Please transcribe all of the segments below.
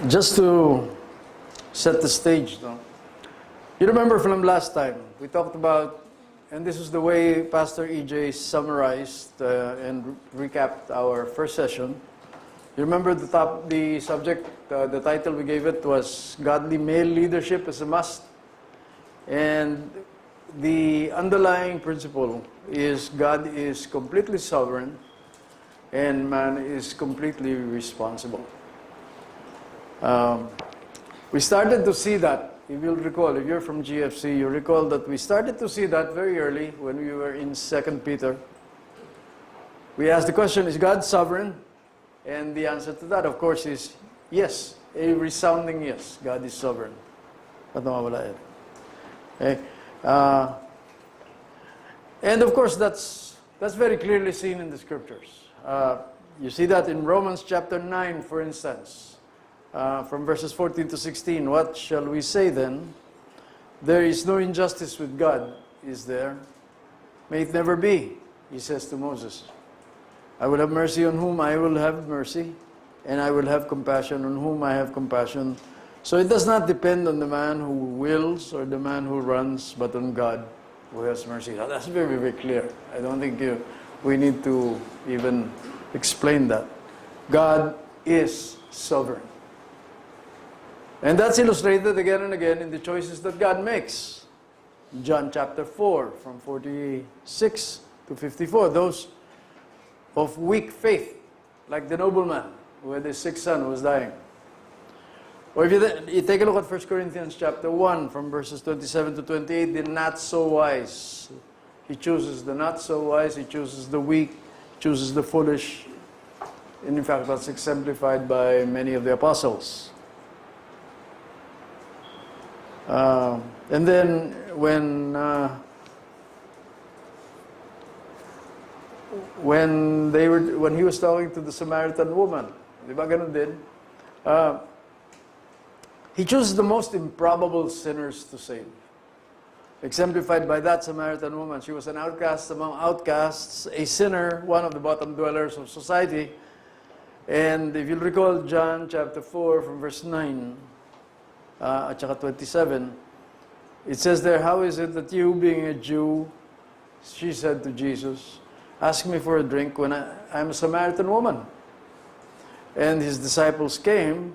Just to set the stage, no? You remember from last time, we talked about, and this is the way Pastor EJ summarized and recapped our first session. You remember the subject, the title we gave it was Godly Male Leadership is a Must. And the underlying principle is God is completely sovereign and man is completely responsible. We started to see that, if you'll recall, if you're from GFC, you recall that we started to see that very early when we were in 2 Peter. We asked the question, is God sovereign? And the answer to that, of course, is yes, a resounding yes, God is sovereign. At nawawala yan. Okay? And of course, that's very clearly seen in the scriptures. You see that in Romans chapter 9, for instance. From verses 14 to 16, what shall we say then? There is no injustice with God, is there? May it never be, he says to Moses. I will have mercy on whom I will have mercy, and I will have compassion on whom I have compassion. So it does not depend on the man who wills or the man who runs, but on God who has mercy. Now, that's very, very clear. I don't think we need to even explain that. God is sovereign. And that's illustrated again and again in the choices that God makes. John chapter 4, from 46 to 54. Those of weak faith, like the nobleman who had his sick son who was dying. Or if you take a look at 1 Corinthians chapter 1, from verses 27 to 28, the not so wise. He chooses the not so wise, he chooses the weak, he chooses the foolish. And in fact, that's exemplified by many of the apostles. And then when he was talking to the Samaritan woman, di ba ganun din? He chooses the most improbable sinners to save. Exemplified by that Samaritan woman. She was an outcast among outcasts, a sinner, one of the bottom dwellers of society. And if you'll recall John chapter 4 from verse 9, at saka 27, it says there, how is it that you, being a Jew, she said to Jesus, ask me for a drink when I'm a Samaritan woman. And his disciples came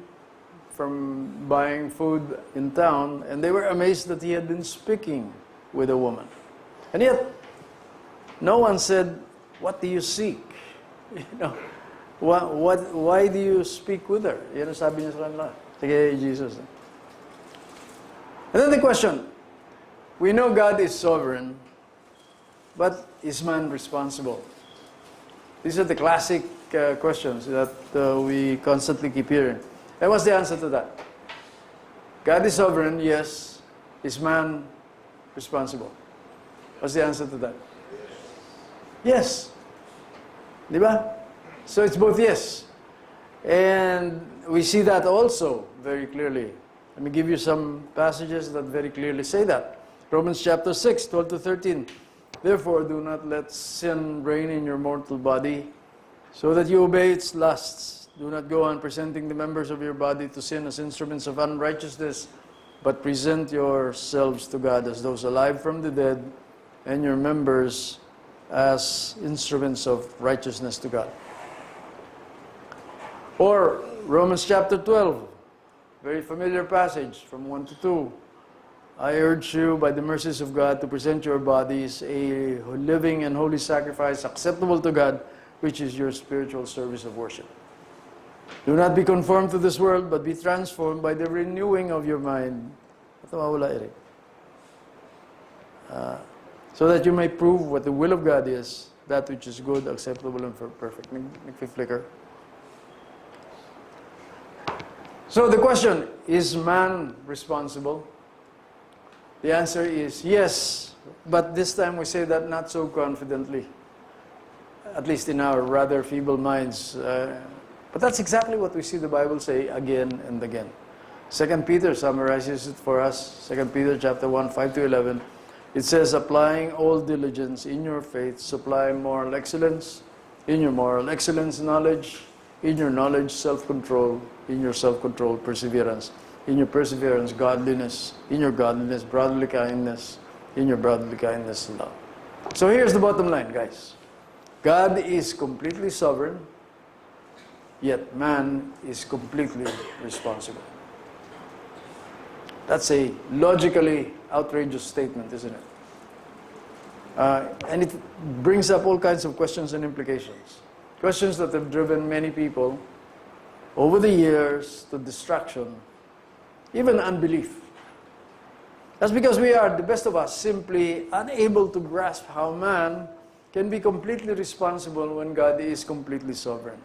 from buying food in town, and they were amazed that he had been speaking with a woman. And yet, no one said, what do you seek? You know, why do you speak with her? Yan ang sabi niya sa kanila. Sige, Jesus. And then the question, we know God is sovereign, but is man responsible? These are the classic questions that we constantly keep hearing. And what's the answer to that? God is sovereign, yes. Is man responsible? What's the answer to that? Yes. Di ba? So it's both yes. And we see that also very clearly. Let me give you some passages that very clearly say that. Romans chapter 6, 12 to 13. Therefore, do not let sin reign in your mortal body, so that you obey its lusts. Do not go on presenting the members of your body to sin as instruments of unrighteousness, but present yourselves to God as those alive from the dead, and your members as instruments of righteousness to God. Or Romans chapter 12, very familiar passage from 1 to 2. I urge you by the mercies of God to present your bodies a living and holy sacrifice acceptable to God, which is your spiritual service of worship. Do not be conformed to this world, but be transformed by the renewing of your mind. So that you may prove what the will of God is, that which is good, acceptable, and perfect. Flicker. So the question, is man responsible? The answer is yes, but this time we say that not so confidently, at least in our rather feeble minds. But that's exactly what we see the Bible say again and again. 2 Peter summarizes it for us. 2 Peter chapter 1, 5 to 11. It says, applying all diligence in your faith, supply moral excellence. In your moral excellence, knowledge. In your knowledge, self-control. In your self-control, perseverance. In your perseverance, godliness. In your godliness, brotherly kindness. In your brotherly kindness, love. So here's the bottom line, guys. God is completely sovereign, yet man is completely responsible. That's a logically outrageous statement, isn't it? And it brings up all kinds of questions and implications. Questions that have driven many people over the years to distraction, even unbelief. That's because we are, the best of us, simply unable to grasp how man can be completely responsible when God is completely sovereign.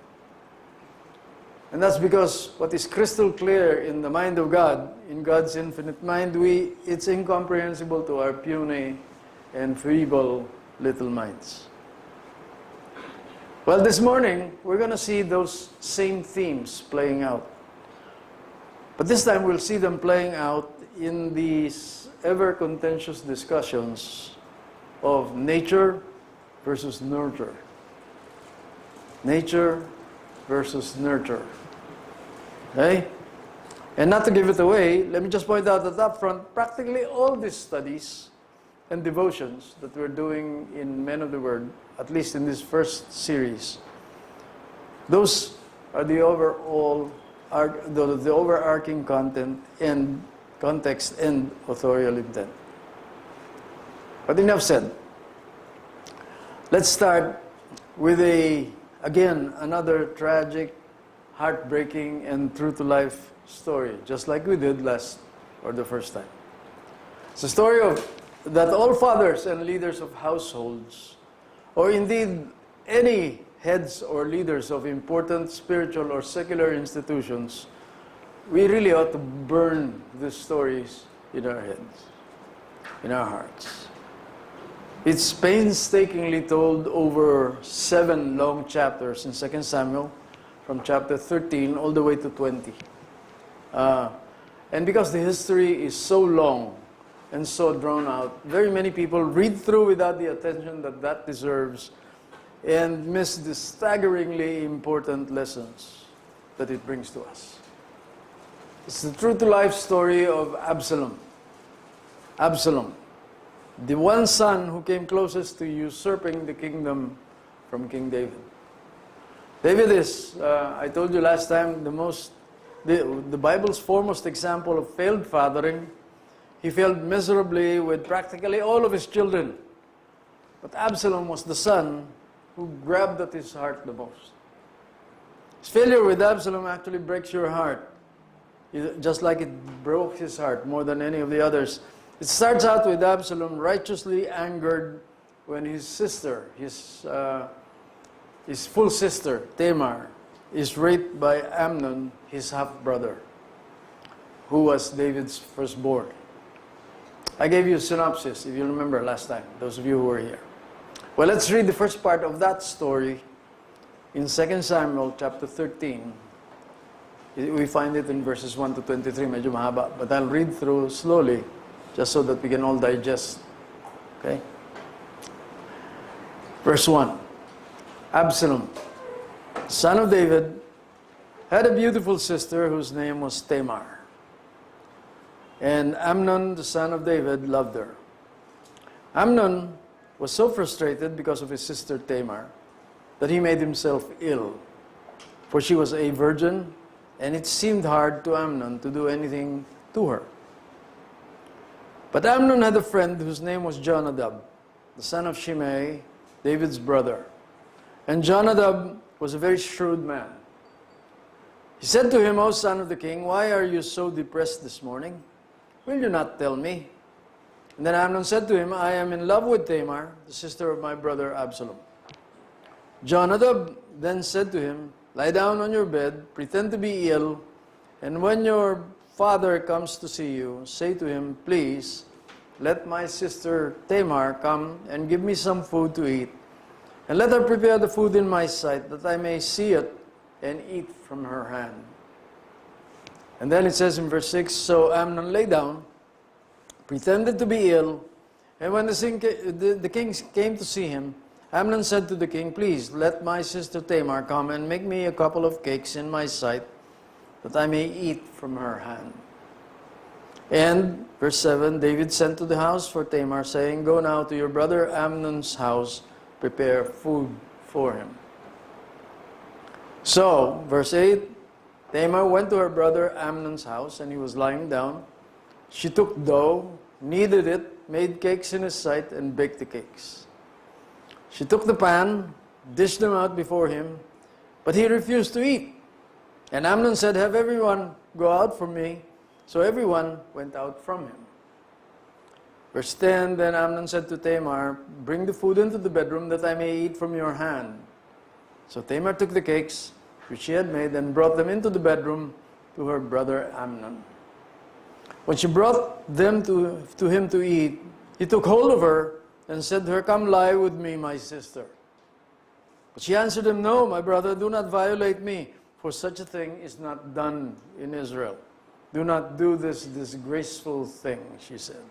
And that's because what is crystal clear in the mind of God, in God's infinite mind, it's incomprehensible to our puny and feeble little minds. Well, this morning, we're going to see those same themes playing out. But this time, we'll see them playing out in these ever-contentious discussions of nature versus nurture. Nature versus nurture. Okay? And not to give it away, let me just point out that up front, practically all these studies and devotions that we're doing in Men of the Word, at least in this first series, those are the overall, the overarching content and context and authorial intent. But enough said. Let's start with again, another tragic, heartbreaking, and true-to-life story, just like we did the first time. It's a story that all fathers and leaders of households, or indeed any heads or leaders of important spiritual or secular institutions, we really ought to burn these stories in our heads, in our hearts. It's painstakingly told over 7 long chapters in 2 Samuel, from chapter 13 all the way to 20. And because the history is so long and so drawn out, very many people read through without the attention that deserves and miss the staggeringly important lessons that it brings to us. It's the true-to-life story of Absalom. Absalom, the one son who came closest to usurping the kingdom from King David. David is, I told you last time, the Bible's foremost example of failed fathering. He failed miserably with practically all of his children. But Absalom was the son who grabbed at his heart the most. His failure with Absalom actually breaks your heart, just like it broke his heart more than any of the others. It starts out with Absalom righteously angered when his sister, his full sister, Tamar, is raped by Amnon, his half-brother, who was David's firstborn. I gave you a synopsis, if you remember last time, those of you who were here. Well, let's read the first part of that story in 2 Samuel chapter 13. We find it in verses 1 to 23, medyo mahaba, but I'll read through slowly, just so that we can all digest. Okay? Verse 1. Absalom, son of David, had a beautiful sister whose name was Tamar. And Amnon, the son of David, loved her. Amnon was so frustrated because of his sister Tamar that he made himself ill, for she was a virgin, and it seemed hard to Amnon to do anything to her. But Amnon had a friend whose name was Jonadab, the son of Shimei, David's brother. And Jonadab was a very shrewd man. He said to him, O son of the king, why are you so depressed this morning? Will you not tell me? And then Amnon said to him, I am in love with Tamar, the sister of my brother Absalom. Jonadab then said to him, lie down on your bed, pretend to be ill, and when your father comes to see you, say to him, please, let my sister Tamar come and give me some food to eat, and let her prepare the food in my sight, that I may see it and eat from her hand. And then it says in verse 6, so Amnon lay down, pretended to be ill, and when the king came to see him, Amnon said to the king, "Please let my sister Tamar come and make me a couple of cakes in my sight, that I may eat from her hand." And, verse 7, David sent to the house for Tamar, saying, "Go now to your brother Amnon's house, prepare food for him." So, verse 8, Tamar went to her brother Amnon's house, and he was lying down. She took dough, kneaded it, made cakes in his sight, and baked the cakes. She took the pan, dished them out before him, but he refused to eat. And Amnon said, "Have everyone go out from me." So everyone went out from him. Verse 10, then Amnon said to Tamar, "Bring the food into the bedroom, that I may eat from your hand." So Tamar took the cakes which she had made and brought them into the bedroom to her brother Amnon. When she brought them to him to eat, he took hold of her and said to her, "Come lie with me, my sister." But she answered him, "No, my brother, do not violate me, for such a thing is not done in Israel. Do not do this disgraceful thing," she said.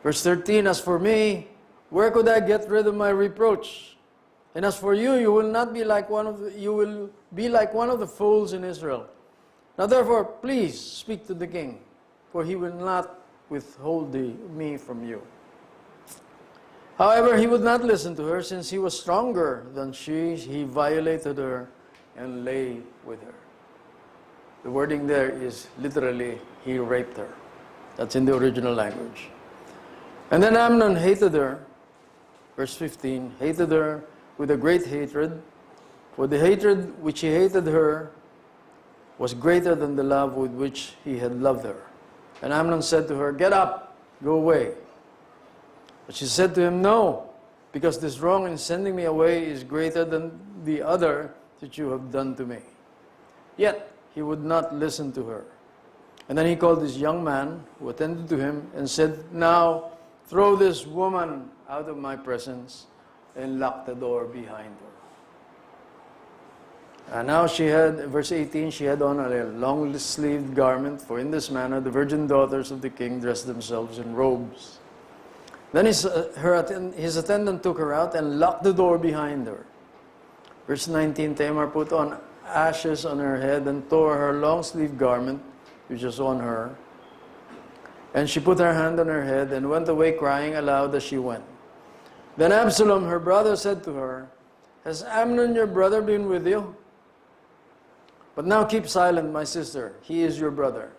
Verse 13, "As for me, where could I get rid of my reproach? And as for you, you will be like one of the fools in Israel. Now therefore, please speak to the king, for he will not withhold me from you." However, he would not listen to her, since he was stronger than she. He violated her and lay with her. The wording there is literally, he raped her. That's in the original language. And then Amnon hated her, verse 15, hated her with a great hatred, for the hatred which he hated her was greater than the love with which he had loved her. And Amnon said to her, "Get up, go away." But she said to him, "No, because this wrong in sending me away is greater than the other that you have done to me." Yet he would not listen to her. And then he called this young man who attended to him and said, "Now throw this woman out of my presence," and lock the door behind her. And now she had, verse 18, she had on a long-sleeved garment, for in this manner the virgin daughters of the king dressed themselves in robes. Then his attendant took her out and locked the door behind her. Verse 19, Tamar put on ashes on her head and tore her long-sleeved garment, which was on her. And she put her hand on her head and went away crying aloud as she went. Then Absalom, her brother, said to her, "Has Amnon your brother been with you? But now keep silent, my sister. He is your brother.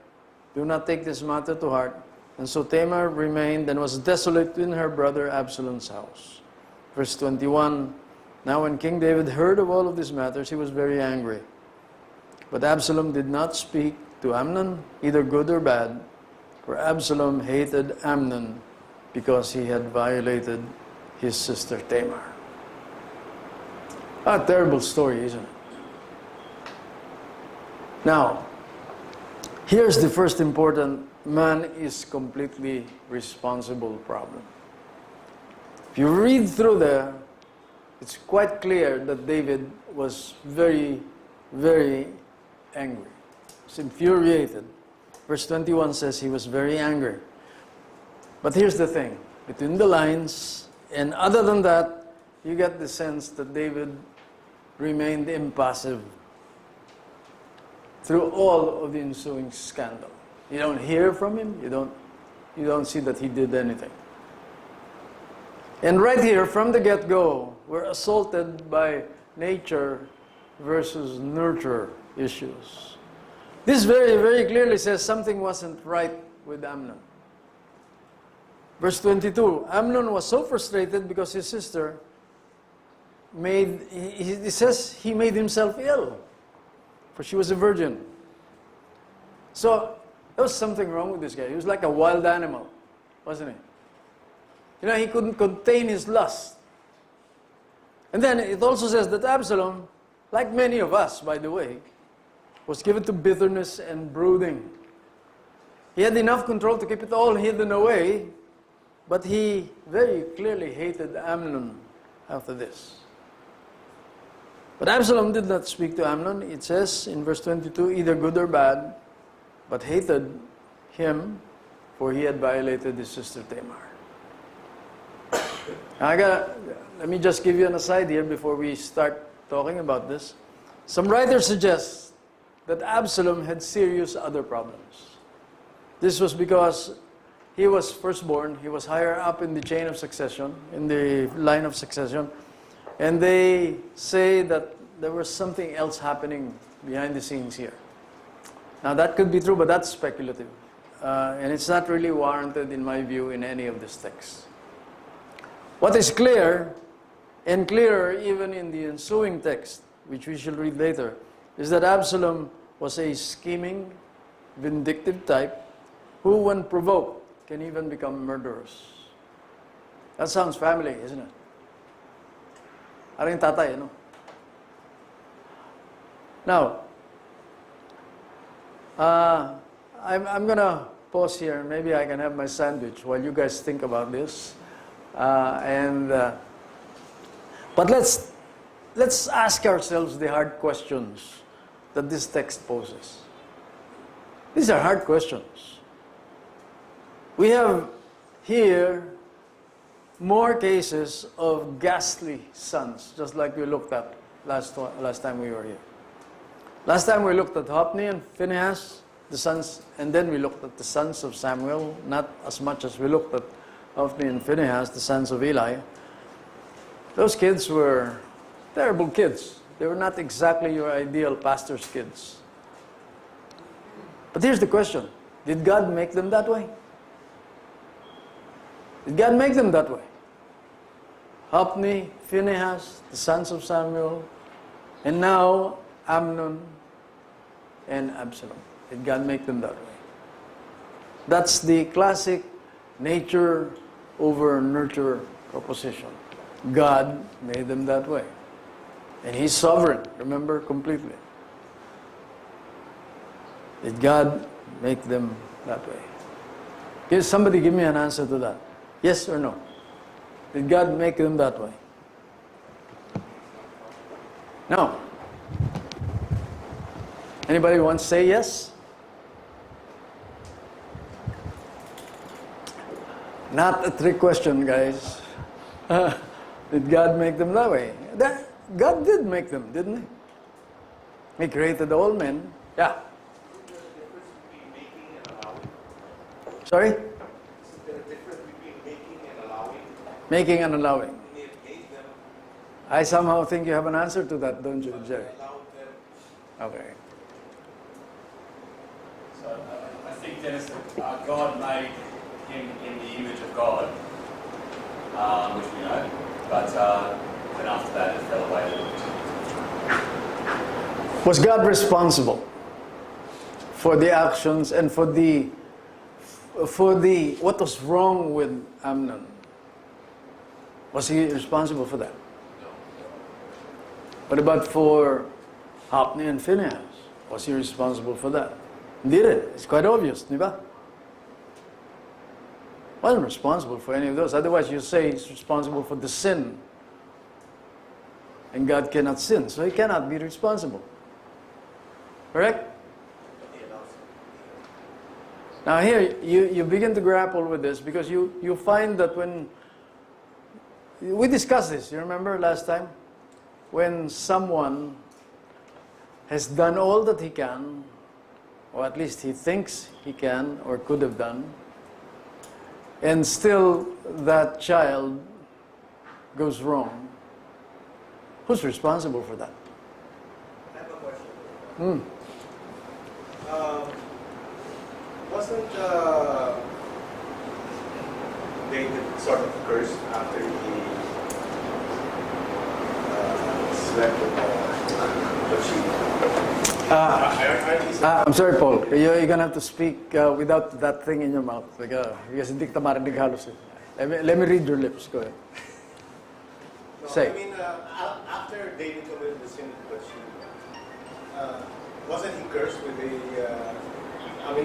Do not take this matter to heart." And so Tamar remained and was desolate in her brother Absalom's house. Verse 21, now when King David heard of all of these matters, he was very angry. But Absalom did not speak to Amnon, either good or bad, for Absalom hated Amnon because he had violated his sister Tamar. A terrible story, isn't it? Now, here's the first important man is completely responsible problem. If you read through there, it's quite clear that David was very, very angry. He was infuriated. Verse 21 says he was very angry. But here's the thing, between the lines, and other than that, you get the sense that David remained impassive through all of the ensuing scandal. You don't hear from him, you don't see that he did anything. And right here, from the get-go, we're assaulted by nature versus nurture issues. This very, very clearly says something wasn't right with Amnon. Verse 22, Amnon was so frustrated because his sister he says he made himself ill, for she was a virgin. So, there was something wrong with this guy. He was like a wild animal, wasn't he? You know, he couldn't contain his lust. And then it also says that Absalom, like many of us, by the way, was given to bitterness and brooding. He had enough control to keep it all hidden away, but he very clearly hated Amnon after this. But Absalom did not speak to Amnon. It says in verse 22, either good or bad, but hated him, for he had violated his sister Tamar. Let me just give you an aside here before we start talking about this. Some writers suggest that Absalom had serious other problems. This was because he was firstborn, he was higher up in the chain of succession, in the line of succession, and they say that there was something else happening behind the scenes here. Now that could be true, but that's speculative. And it's not really warranted, in my view, in any of these texts. What is clear, and clearer even in the ensuing text, which we shall read later, is that Absalom was a scheming, vindictive type who, when provoked, can even become murderous. That sounds family, isn't it? Aring tatay, no? Now, I'm going to pause here. Maybe I can have my sandwich while you guys think about this. But let's ask ourselves the hard questions that this text poses. These are hard questions. We have here more cases of ghastly sons, just like we looked at last time we were here. Last time we looked at Hophni and Phinehas, the sons, and then we looked at the sons of Samuel, not as much as we looked at Hophni and Phinehas, the sons of Eli. Those kids were terrible kids. They were not exactly your ideal pastor's kids. But here's the question. Did God make them that way? Did God make them that way? Hophni, Phinehas, the sons of Samuel, and now Amnon and Absalom. Did God make them that way? That's the classic nature over nurture proposition. God made them that way. And He's sovereign, remember, completely. Did God make them that way? Can somebody give me an answer to that? Yes or no? Did God make them that way? No. Anybody want to say yes? Not a trick question, guys. Did God make them that way? God did make them, didn't He? He created all men. Yeah. Sorry? Is there a difference between making and allowing? Making and allowing. He made them. I somehow think you have an answer to that, don't you, Jerry? Allowed them. Okay. So I think, Dennis, that God made him in the image of God, which we know, but then after that it fell away. Was God responsible for the actions and for the what was wrong with Amnon? Was He responsible for that? What about for Hophni and Phinehas? Was He responsible for that? Didn't. It's quite obvious, di ba? Wasn't responsible for any of those. Otherwise, you say He's responsible for the sin. And God cannot sin, so He cannot be responsible. Correct? Now here, you begin to grapple with this because you find that when... We discussed this, you remember last time? When someone has done all that he can, or at least he thinks he can or could have done, and still that child goes wrong, who's responsible for that? I have a question. Wasn't David sort of cursed after he slept with Bathsheba? I'm sorry, Paul. You're going to have to speak without that thing in your mouth. Because hindi kita marinig halos. Let me read your lips. Go ahead. No, Say. I mean, after David committed the sin with Bathsheba, wasn't he cursed with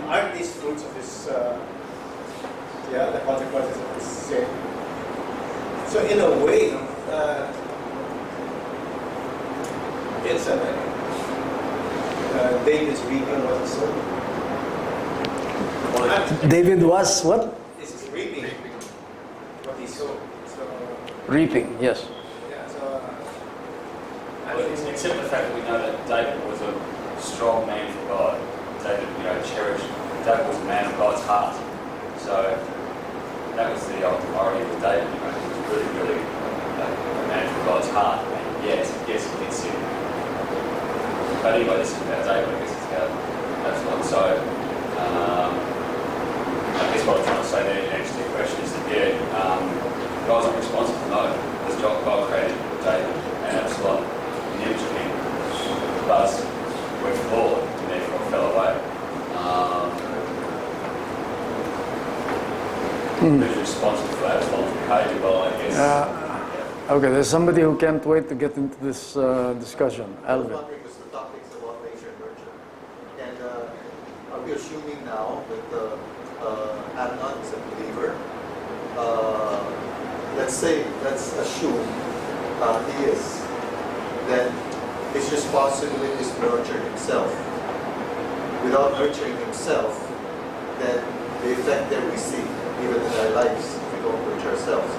aren't these fruits of his, the consequences of his sin? So in a way, it's David's reaping what he sowed. David was what? This is reaping what he sowed. So Reaping, yes. Yeah, so Except the fact that we know that David was a strong man for God. David, cherished. David was a man of God's heart. So that was the priority with David. He was really, really a man for God's heart. And yes, he did sin. But anyway, this is about David. I guess it's about Absalom. So I guess what I'm trying to say there, in answer to your question, is that God's not responsible. No, because God created David and Absalom in the image of him. But we're flawed and therefore fell away. Who's responsible for Absalom's behaviour? Well, I guess. Okay, there's somebody who can't wait to get into this discussion. Alvin. Because the topic is about nature and nurture. And are we assuming now that Amnon is a believer? Let's assume he is. Then his responsibility is to nurture himself. Without nurturing himself, then the effect that we see, even in our lives, if we don't nurture ourselves.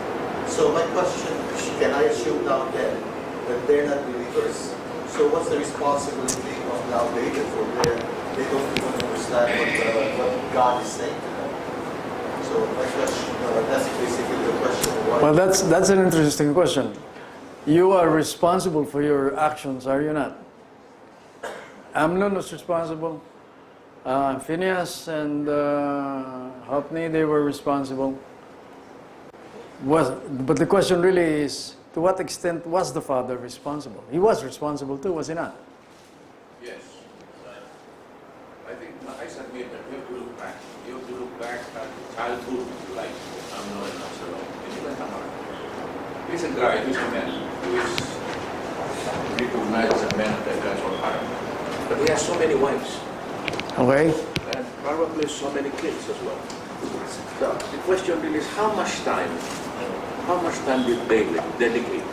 So my question, can I assume now then that they're not believers? So what's the responsibility of now David for they don't even understand what God is saying to them? So my question, that's basically the question. Well, that's an interesting question. You are responsible for your actions, are you not? Amnon was responsible. Phineas and Hophni, they were responsible. But the question really is, to what extent was the father responsible? He was responsible too, was he not? Yes. I think I submit that you have to look back. You have to look back at childhood life of Amnon and Absalom. And even Tamar. He's a guy, he's a man who is recognized as a man of God's own heart. But he has so many wives. Okay. And probably so many kids as well. The question really is how much time did David dedicate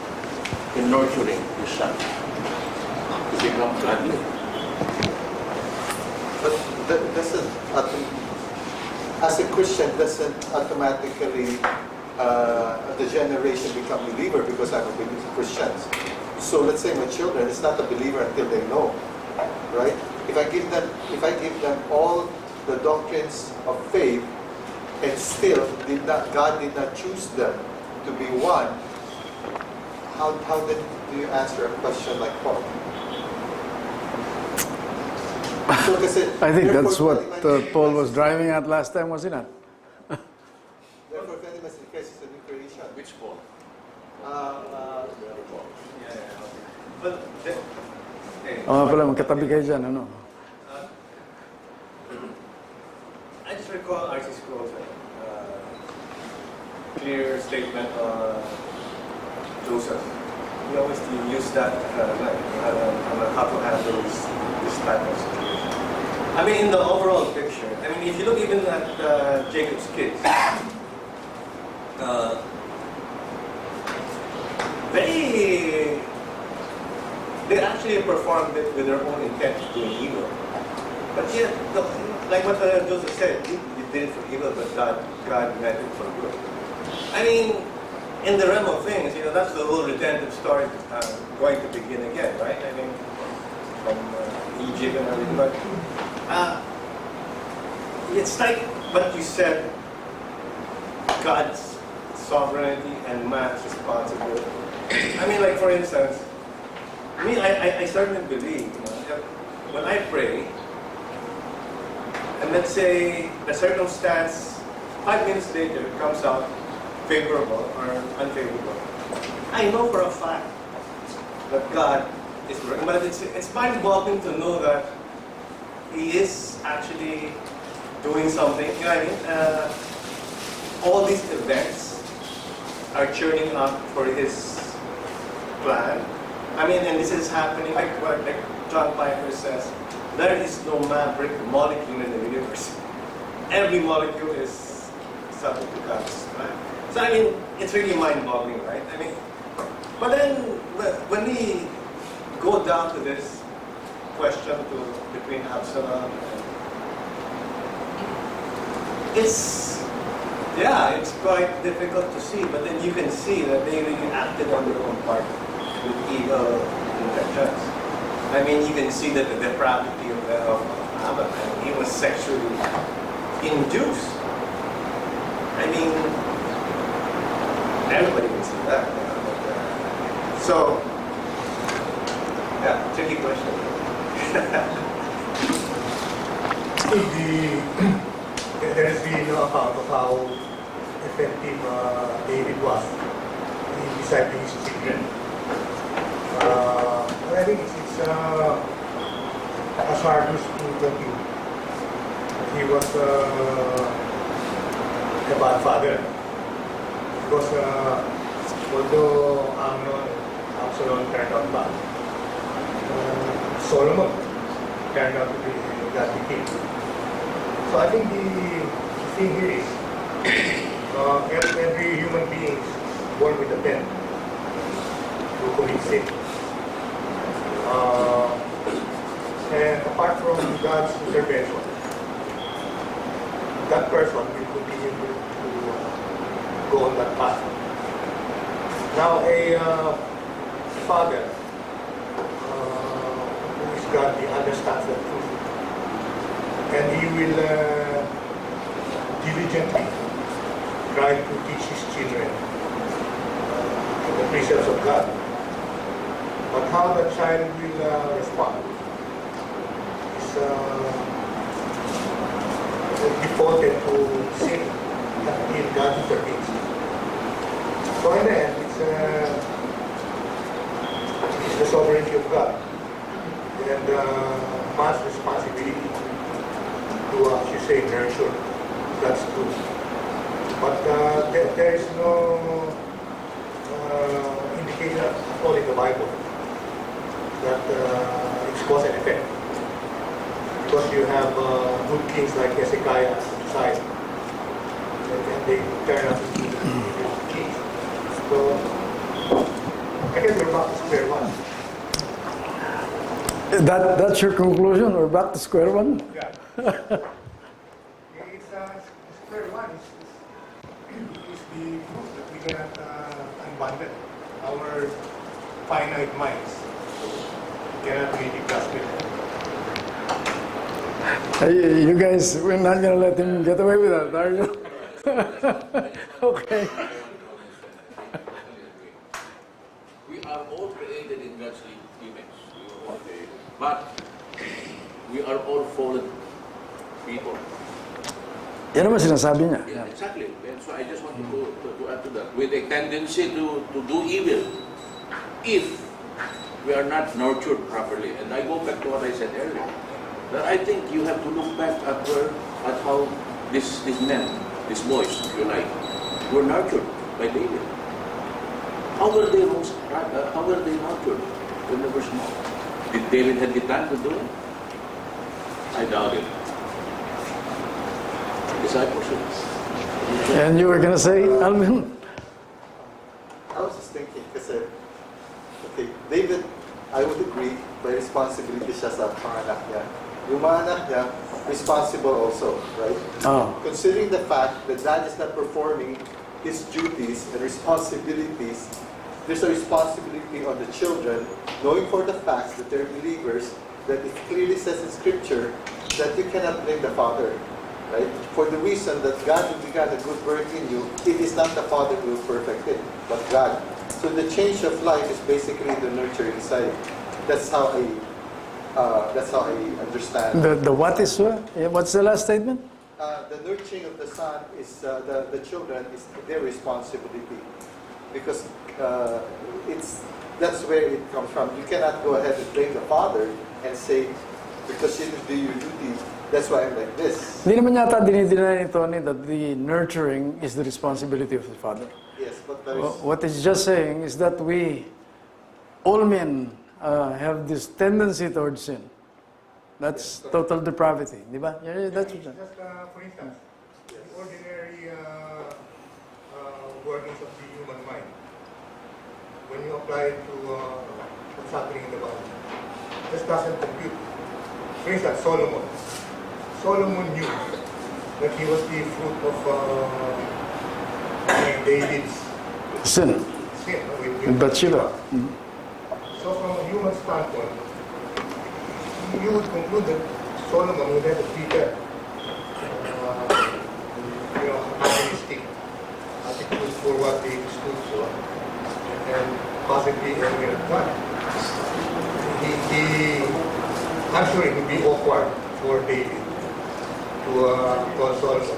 in nurturing his son to become godly? But that doesn't, as a Christian, doesn't automatically the generation become believer because I'm a Christian. So let's say my children is not a believer until they know, right? If I give them all the doctrines of faith, and still God did not choose them to be one, how then do you answer a question like Paul? So, I think that's what Paul was driving at last time, was he not? Therefore, if any man is in Christ is a new creation. Which Paul? but Pala, magkatabi kayo dyan, ano? I just recall R.C. Sproul's clear statement on Joseph. He always used that on how to handle this type of situation. I mean, in the overall picture, I mean, if you look even at Jacob's kids, they actually performed it with their own intent of doing evil. But yet, like what Joseph said, you did it for evil, but God meant it for good. I mean, in the realm of things, that's the whole redemptive story going to begin again, right? I mean, from Egypt and everything. But it's like what you said, God's sovereignty and man's responsibility. I mean, like for instance, I certainly believe, when I pray, and let's say the circumstance 5 minutes later comes out favorable or unfavorable, I know for a fact that God is working. But it's mind-boggling to know that He is actually doing something. You know what I mean? All these events are churning up for His plan. I mean, and this is happening like John Piper says, there is no maverick molecule in the universe. Every molecule is subject to God's plan. So I mean, it's really mind-boggling, right? I mean, but then when we go down to this question between Absalom and it's Yeah, it's quite difficult to see, but then you can see that they really acted on their own part with evil intentions. I mean, you can see that the depravity of Adam. I mean, he was sexually induced. I mean, everybody can see that. You know, but, so, yeah, tricky question. There has been no account of how effective David was in discipling his children. But I think it's as hard to conclude. He was a bad father. Because although Amnon and Absalom turned out bad, Solomon turned out to be a godly king. So I think the thing here is every human being is born with a pen to commit sin. And apart from God's intervention, that person will continue to go on that path. Now a father who is godly understands the truth. And he will diligently try to teach his children the precepts of God. But how the child will respond is defaulted to sin until God intervenes. So in the end, it's the sovereignty of God and man's responsibility to, as you say, nurture. That's true. But there is no indication at all in the Bible that it's cause and effect. Because you have good kings like Hezekiah and Josiah, and they turn out to be good kings. So I guess we're back to square one. That's your conclusion? We're back to square one? Yeah. It's square one is the proof that we cannot unbundle our finite minds. We cannot really grasp it. Hey, you guys, we're not going to let him get away with that, are you? Okay. We are all created in God's image. But we are all fallen people. Yan naman sinasabi niya. Yeah, exactly. And so I just want to add to that. With a tendency to do evil if we are not nurtured properly. And I go back to what I said earlier. That I think you have to look back at how these men, these boys, if you like, were nurtured by David. How were they nurtured when they were small? Did David have the time to do it? I doubt it. Discipleship. And you were going to say, Alvin? I was just thinking, kasi, okay, David, I would agree, may responsibility siya sa panganak niya. Yung mga anak niya, responsible also, right? Oh. Considering the fact that dad is not performing his duties and responsibilities, there's a responsibility on the children, knowing for the fact that they're believers, that it clearly says in Scripture that you cannot blame the father, right? For the reason that God who began a good work in you, it is not the father who will perfect it, but God. So the change of life is basically the nurturing side. That's how I understand. The what is what? What's the last statement? The nurturing of the son is the children is their responsibility, because that's where it comes from. You cannot go ahead and blame the father and say, because you didn't do your duty, that's why I'm like this. Hindi naman yata dinideny ni Tony that the nurturing is the responsibility of the father. Yes, but there is... What he's just saying is that all men have this tendency towards sin. That's total depravity, di ba? Yeah, that's what. Just for instance, the ordinary workings of the human mind, when you apply it to what's happening in the body, just doesn't compute. For instance, Solomon knew that he was the fruit of David's Sin. sin And Bathsheba. So from a human standpoint, you would conclude that Solomon would have a bigger, animalistic attitude for what they stood for, and possibly enemy of God. I'm sure it would be awkward for David to call Solomon.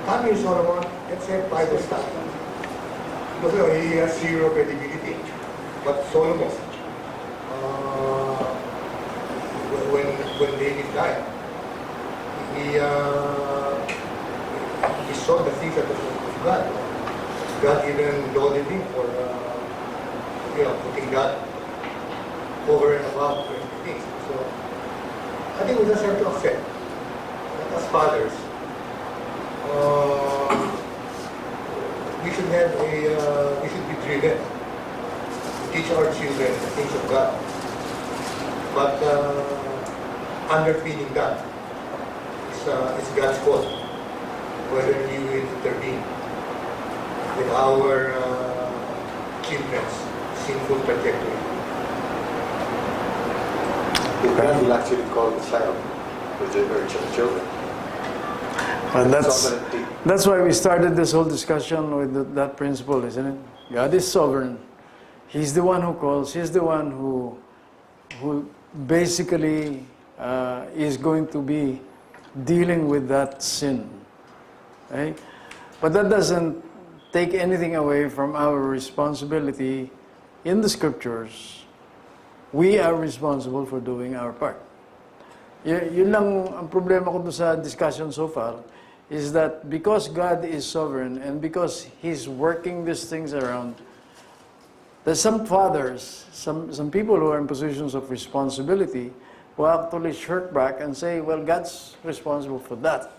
Come here, Solomon, let's have Bible study. Because he has zero credibility. But Solomon, when David died, he saw the things of God. God even lauded him for putting God over and above things. So I think we just have to accept that as fathers, we should be driven to teach our children the things of God. But underpinning that is God's call, whether He will intervene with our children's sinful trajectory. God will actually call the child with the urge of children. And Sovereignty. that's why we started this whole discussion with that principle, isn't it? God is sovereign. He's the one who calls. He's the one who basically is going to be dealing with that sin. Right? But that doesn't take anything away from our responsibility in the scriptures. We are responsible for doing our part. Yun lang ang problema ko sa discussion so far, is that because God is sovereign and because He's working these things around, there's some fathers, some people who are in positions of responsibility who actually shirk back and say, well, God's responsible for that.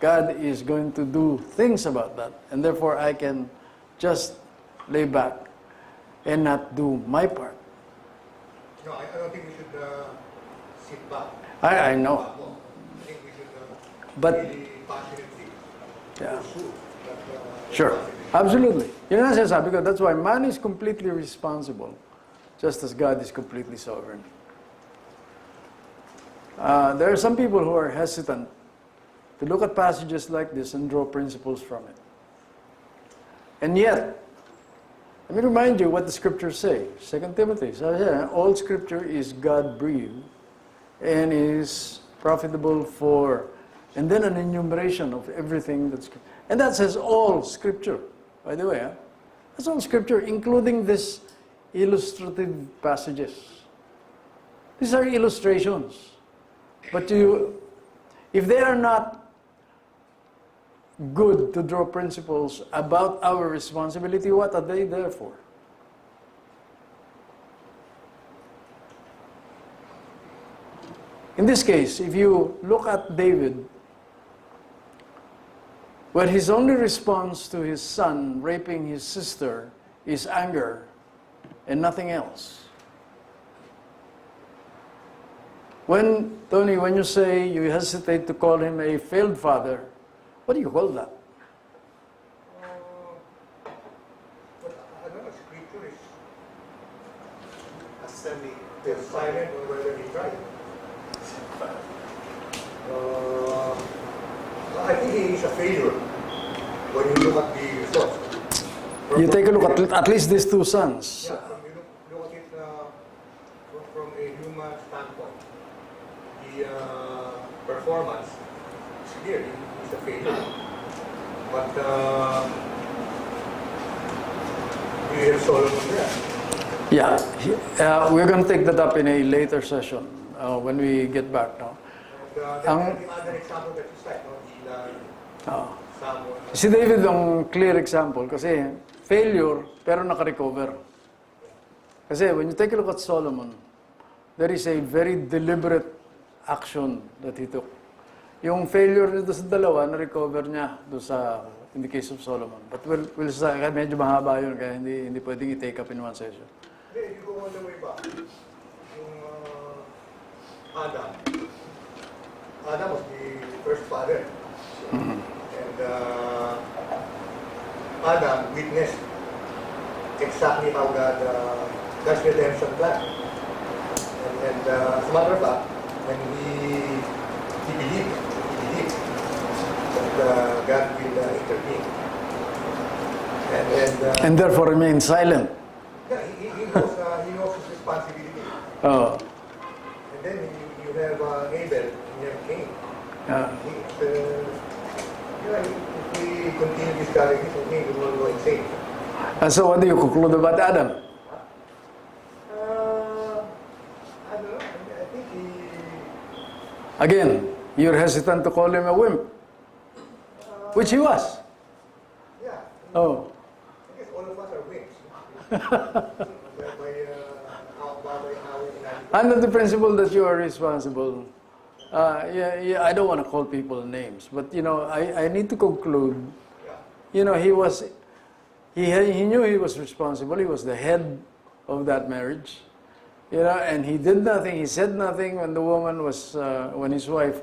God is going to do things about that, and therefore I can just lay back and not do my part. No, I don't think we should sit back. I know. I think we should But- really passionately Yeah. pursue that. Sure. Absolutely. You know what I'm saying? Because that's why man is completely responsible, just as God is completely sovereign. There are some people who are hesitant to look at passages like this and draw principles from it. And yet, let me remind you what the scriptures say. 2 Timothy says, all scripture is God-breathed and is profitable for, and then an enumeration of everything that's, and that says all scripture, by the way. That's all scripture, including these illustrative passages. These are illustrations. But if they are not good to draw principles about our responsibility, what are they there for? In this case, if you look at David, where his only response to his son raping his sister is anger and nothing else. Tony, when you say you hesitate to call him a failed father, what do you call that? But I don't know, scripture is A semi silent on whether he tried. I think he is a failure when you look at the results. You take a look at least these two sons. Yeah, when you look at it from a human standpoint, the performance is clear. He's a failure. But you have Solomon there. Yeah, we're going to take that up in a later session when we get back now. And the other example that you cite, Eli, Samuel. Si David ang clear example kasi failure pero naka-recover. Kasi when you take a look at Solomon, there is a very deliberate action that he took. Yung failure nito sa dalawa, na-recover niya doon sa, in the case of Solomon. But we'll say, medyo mahaba yun, kaya hindi pwedeng i-take up in one session. Then you go all the way back. Yung Adam. Adam was the first father. And Adam witnessed exactly how God's redemption plan. And as a matter of fact, when he believed that God will intervene. And therefore remain silent. Yeah, he knows his responsibility. Oh. And then you have Abel, you have Cain. Yeah. If we continue this character, we will go insane. And so what do you conclude about Adam? I don't know. I think he... Again, you're hesitant to call him a wimp. Which he was. Yeah. Oh. I guess all of us are wimps. Under the principle that you are responsible, I don't want to call people names, but I need to conclude. He knew he was responsible. He was the head of that marriage, and he did nothing. He said nothing when the woman was, when his wife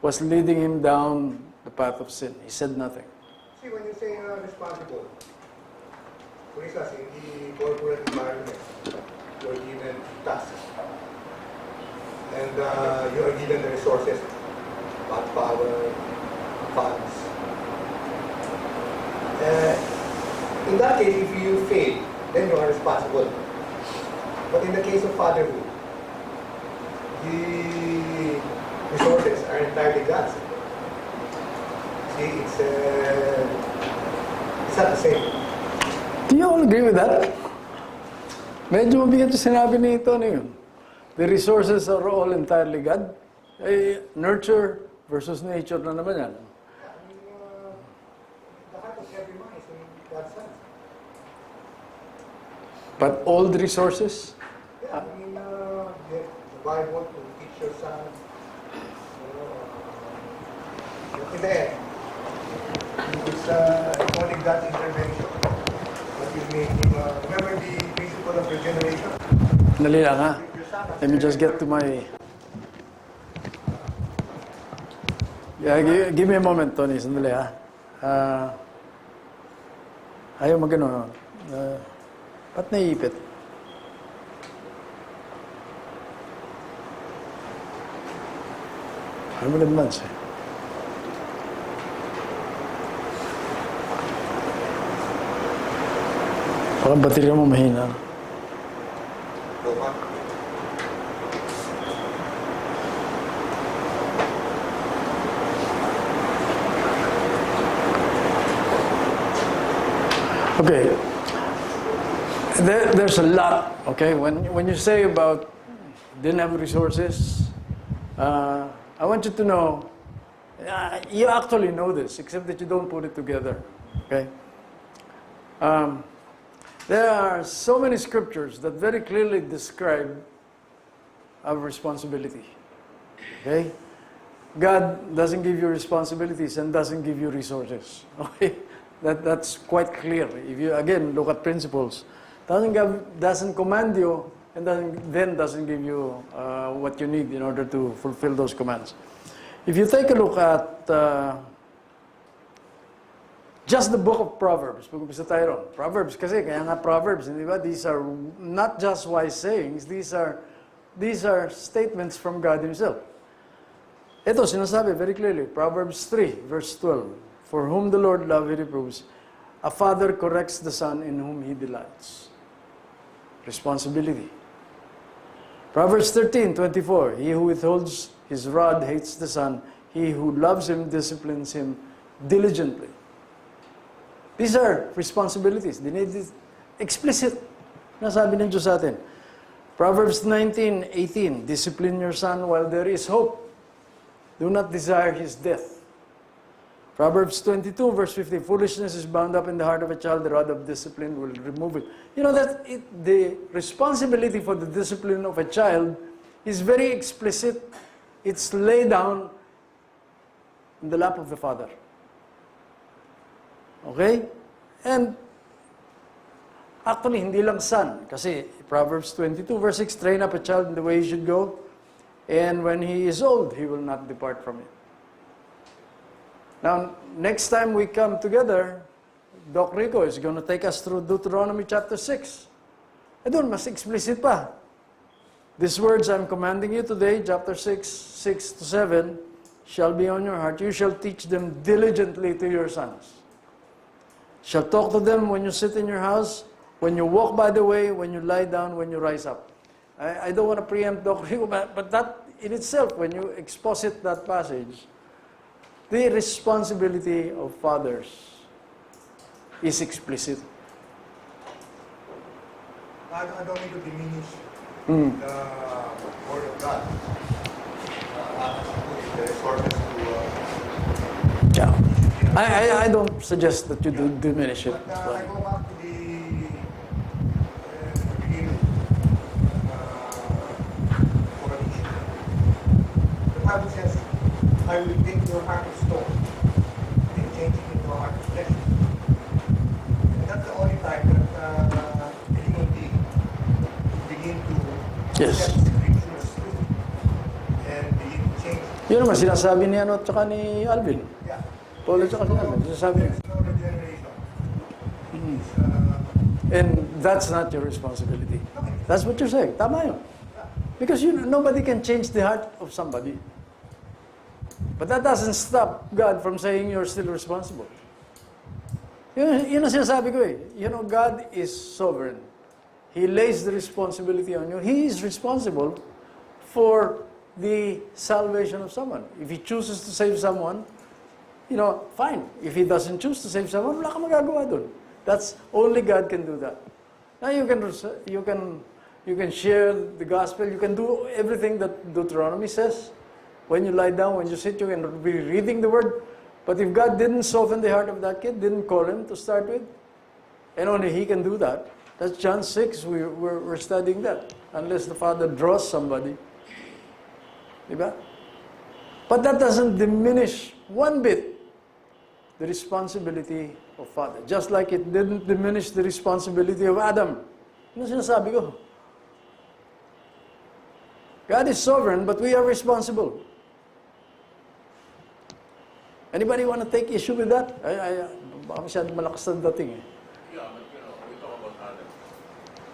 was leading him down the path of sin. He said nothing. See, when you say responsible, for instance, in the corporate environment, you're given tasks. And you are given the resources, manpower, funds. In that case, if you fail, then you are responsible. But in the case of fatherhood, the resources are entirely God's. See, it's not the same. Do you all agree with that? Medyo mabigat yung sinabi ni Tony yun. The resources are all entirely God. Nurture versus nature na naman yan. The heart of every man is in God's hands. But all the resources? Yeah, the Bible to teach your son. In the end, it's only God's intervention that will make him. Remember the principle of regeneration? Dali lang ha. Let me just get to my... Yeah, give me a moment, Tony. Sandali ha. Ayaw magano. Ba't naiipit? Ano mo nagmans eh? Parang baterya mo mahina. Okay, there's a lot, okay? When you say about didn't have resources, I want you to know, you actually know this, except that you don't put it together, okay? There are so many scriptures that very clearly describe our responsibility, okay? God doesn't give you responsibilities and doesn't give you resources, okay? That's quite clear. If you again look at principles, doesn't command you and doesn't give you what you need in order to fulfill those commands. If you take a look at just the book of Proverbs, pag-umpisa tayo ron. Proverbs kasi kaya nga Proverbs, di ba? These are not just wise sayings. These are statements from God Himself. Ito sinasabi very clearly, Proverbs 3 verse 12. For whom the Lord loves, He reproves. A father corrects the son in whom he delights. Responsibility. Proverbs 13:24. He who withholds his rod hates the son. He who loves him disciplines him diligently. These are responsibilities. They need this explicit. Nasabi ng Diyos sa atin. Proverbs 19:18. Discipline your son while there is hope. Do not desire his death. Proverbs 22, verse 50, foolishness is bound up in the heart of a child, the rod of discipline will remove it. You know that the responsibility for the discipline of a child is very explicit. It's laid down in the lap of the father. Okay? And actually, hindi lang son. Kasi Proverbs 22, verse 6, train up a child in the way he should go, and when he is old, he will not depart from it. Now, next time we come together, Doc Rico is going to take us through Deuteronomy chapter 6. E doon, mas explicit pa. These words I'm commanding you today, chapter 6, 6 to 7, shall be on your heart. You shall teach them diligently to your sons. Shall talk to them when you sit in your house, when you walk by the way, when you lie down, when you rise up. I don't want to preempt Dr. Rico, but that in itself, when you exposit that passage, the responsibility of fathers is explicit. I don't need to diminish the Word of God. The shortest to... Yeah. I don't suggest that you do diminish it. But I go back to the beginning. The Bible says, I will take your heart of stone and change it into a heart of flesh. And that's the only time that a human being begin to Yes. accept Scripture's truth and begin to change. Yun naman sinasabi ni at saka ni Alvin. Yeah. Paul at saka ni Alvin. Sinasabi. There's no regeneration. It's, And that's not your responsibility. That's what you're saying. Tama yun. Because nobody can change the heart of somebody. But that doesn't stop God from saying you're still responsible. Yun ang sinasabi ko eh. God is sovereign. He lays the responsibility on you. He is responsible for the salvation of someone. If He chooses to save someone, fine. If He doesn't choose to save someone, wala kang magagawa dun. That's only God can do that. Now you can share the gospel. You can do everything that Deuteronomy says. When you lie down, when you sit, you can be reading the word. But if God didn't soften the heart of that kid, didn't call him to start with, and only He can do that. That's John 6. We're studying that. Unless the Father draws somebody. Diba? But that doesn't diminish one bit the responsibility of Father. Just like it didn't diminish the responsibility of Adam. Ano sinasabi ko? God is sovereign, but we are responsible. Anybody want to take issue with that? Baka masyadong malakas na dating eh. Yeah, but we talk about Adam,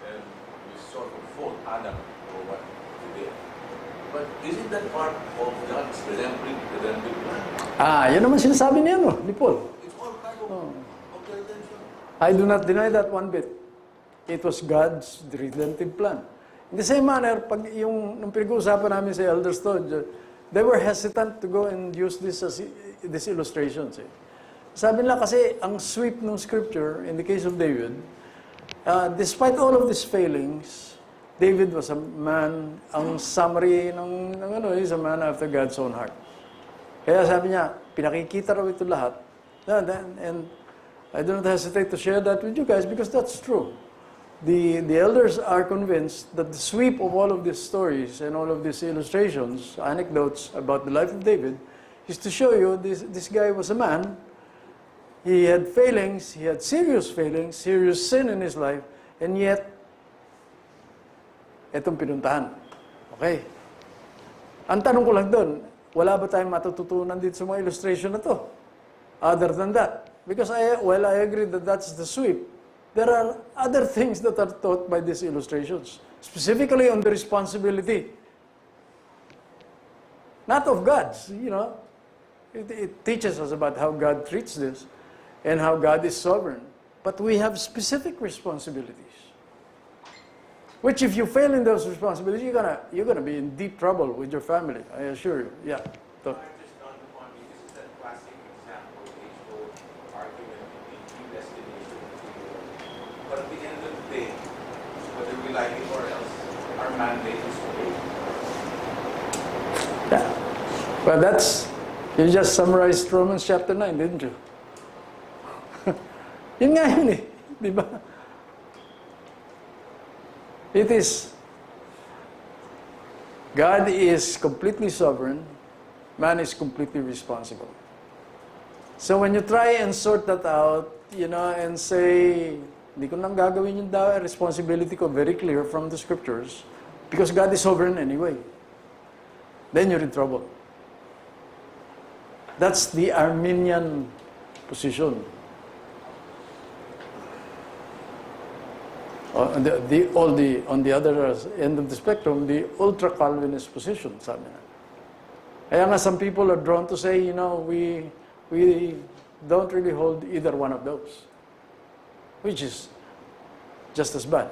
and we sort of fault Adam for what he did. But isn't that part of God's redemptive plan? Yun naman sinasabi niya, ni Paul. It's all part of the redemption. I do not deny that one bit. It was God's redemptive plan. In the same manner, nung pinag-uusapan namin sa elders to, they were hesitant to go and use this as these illustrations. Sabi nila kasi, ang sweep ng scripture, in the case of David, despite all of these failings, David was a man, ang summary he's a man after God's own heart. Kaya sabi niya, pinakikita raw ito lahat. And I do not hesitate to share that with you guys because that's true. The elders are convinced that the sweep of all of these stories and all of these illustrations, anecdotes about the life of David, is to show you this guy was a man. He had failings, he had serious failings, serious sin in his life, and yet, etong pinuntahan. Okay? Ang tanong ko lang doon, wala ba tayong matututunan dito sa mga illustration na to? Other than that. Because while I agree that that's the sweep, there are other things that are taught by these illustrations, specifically on the responsibility. Not of God's, It teaches us about how God treats this and how God is sovereign. But we have specific responsibilities. Which if you fail in those responsibilities, you're gonna be in deep trouble with your family, I assure you. Yeah. So, I just dawned upon me, this is that classic example, age-old argument between predestination and free will. But at the end of the day, whether we like it or else, our mandate is to obey. yeah. Well, you just summarized Romans chapter 9, didn't you? Yun nga yun eh. Di ba? It is, God is completely sovereign, man is completely responsible. So when you try and sort that out, and say, hindi ko nang gagawin yung responsibility ko, very clear from the scriptures, because God is sovereign anyway, then you're in trouble. That's the Arminian position. On the other end of the spectrum, the ultra-Calvinist position, sabi na. Kaya nga some people are drawn to say, we don't really hold either one of those, which is just as bad.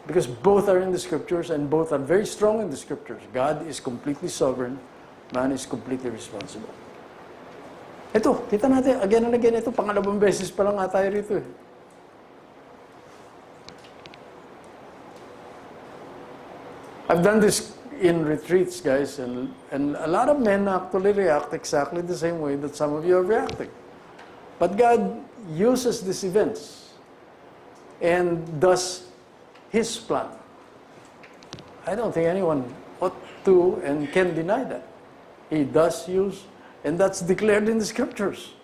Because both are in the scriptures and both are very strong in the scriptures. God is completely sovereign, man is completely responsible. Ito, kita natin, again and again, ito, pangalawang beses pa lang nga tayo rito eh. I've done this in retreats, guys, and a lot of men actually react exactly the same way that some of you are reacting. But God uses these events and does His plan. I don't think anyone ought to and can deny that. He does use, and that's declared in the scriptures.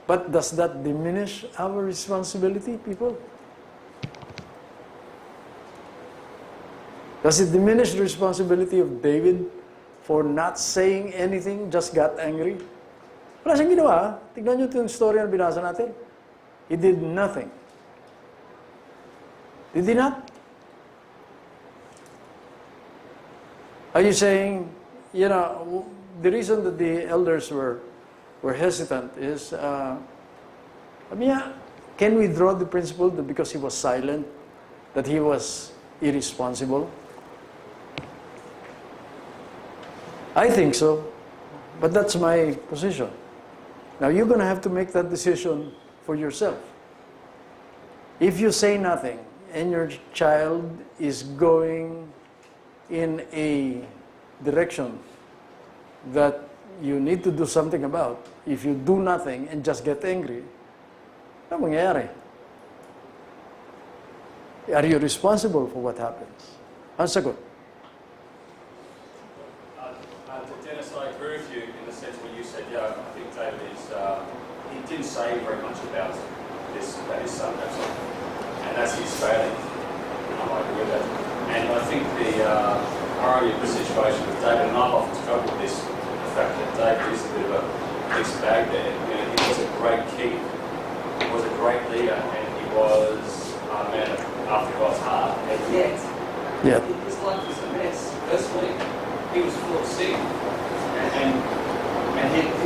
But does that diminish our responsibility, people? Does it diminish the responsibility of David for not saying anything, just got angry? Wala siyang ginawa. Tignan niyo ito yung story na binasa natin. He did nothing. Did he not? Are you saying, the reason that the elders were hesitant is, can we draw the principle that because he was silent, that he was irresponsible? I think so, but that's my position. Now you're going to have to make that decision for yourself. If you say nothing and your child is going in a direction that you need to do something about, if you do nothing and just get angry, ano mangyayari? Are you responsible for what happens? Ang sagot. Dennis, I agree with you in the sense when you said, I think David he didn't say very much about about his son, and that's his failing. I agree with that. And I think the irony of the situation with David, and I've often struggled with this, the fact that David is a bit of a mixed bag there. He was a great king, he was a great leader, and he was a man after God's heart, and yet his life was a mess. Personally, he was full of sin. And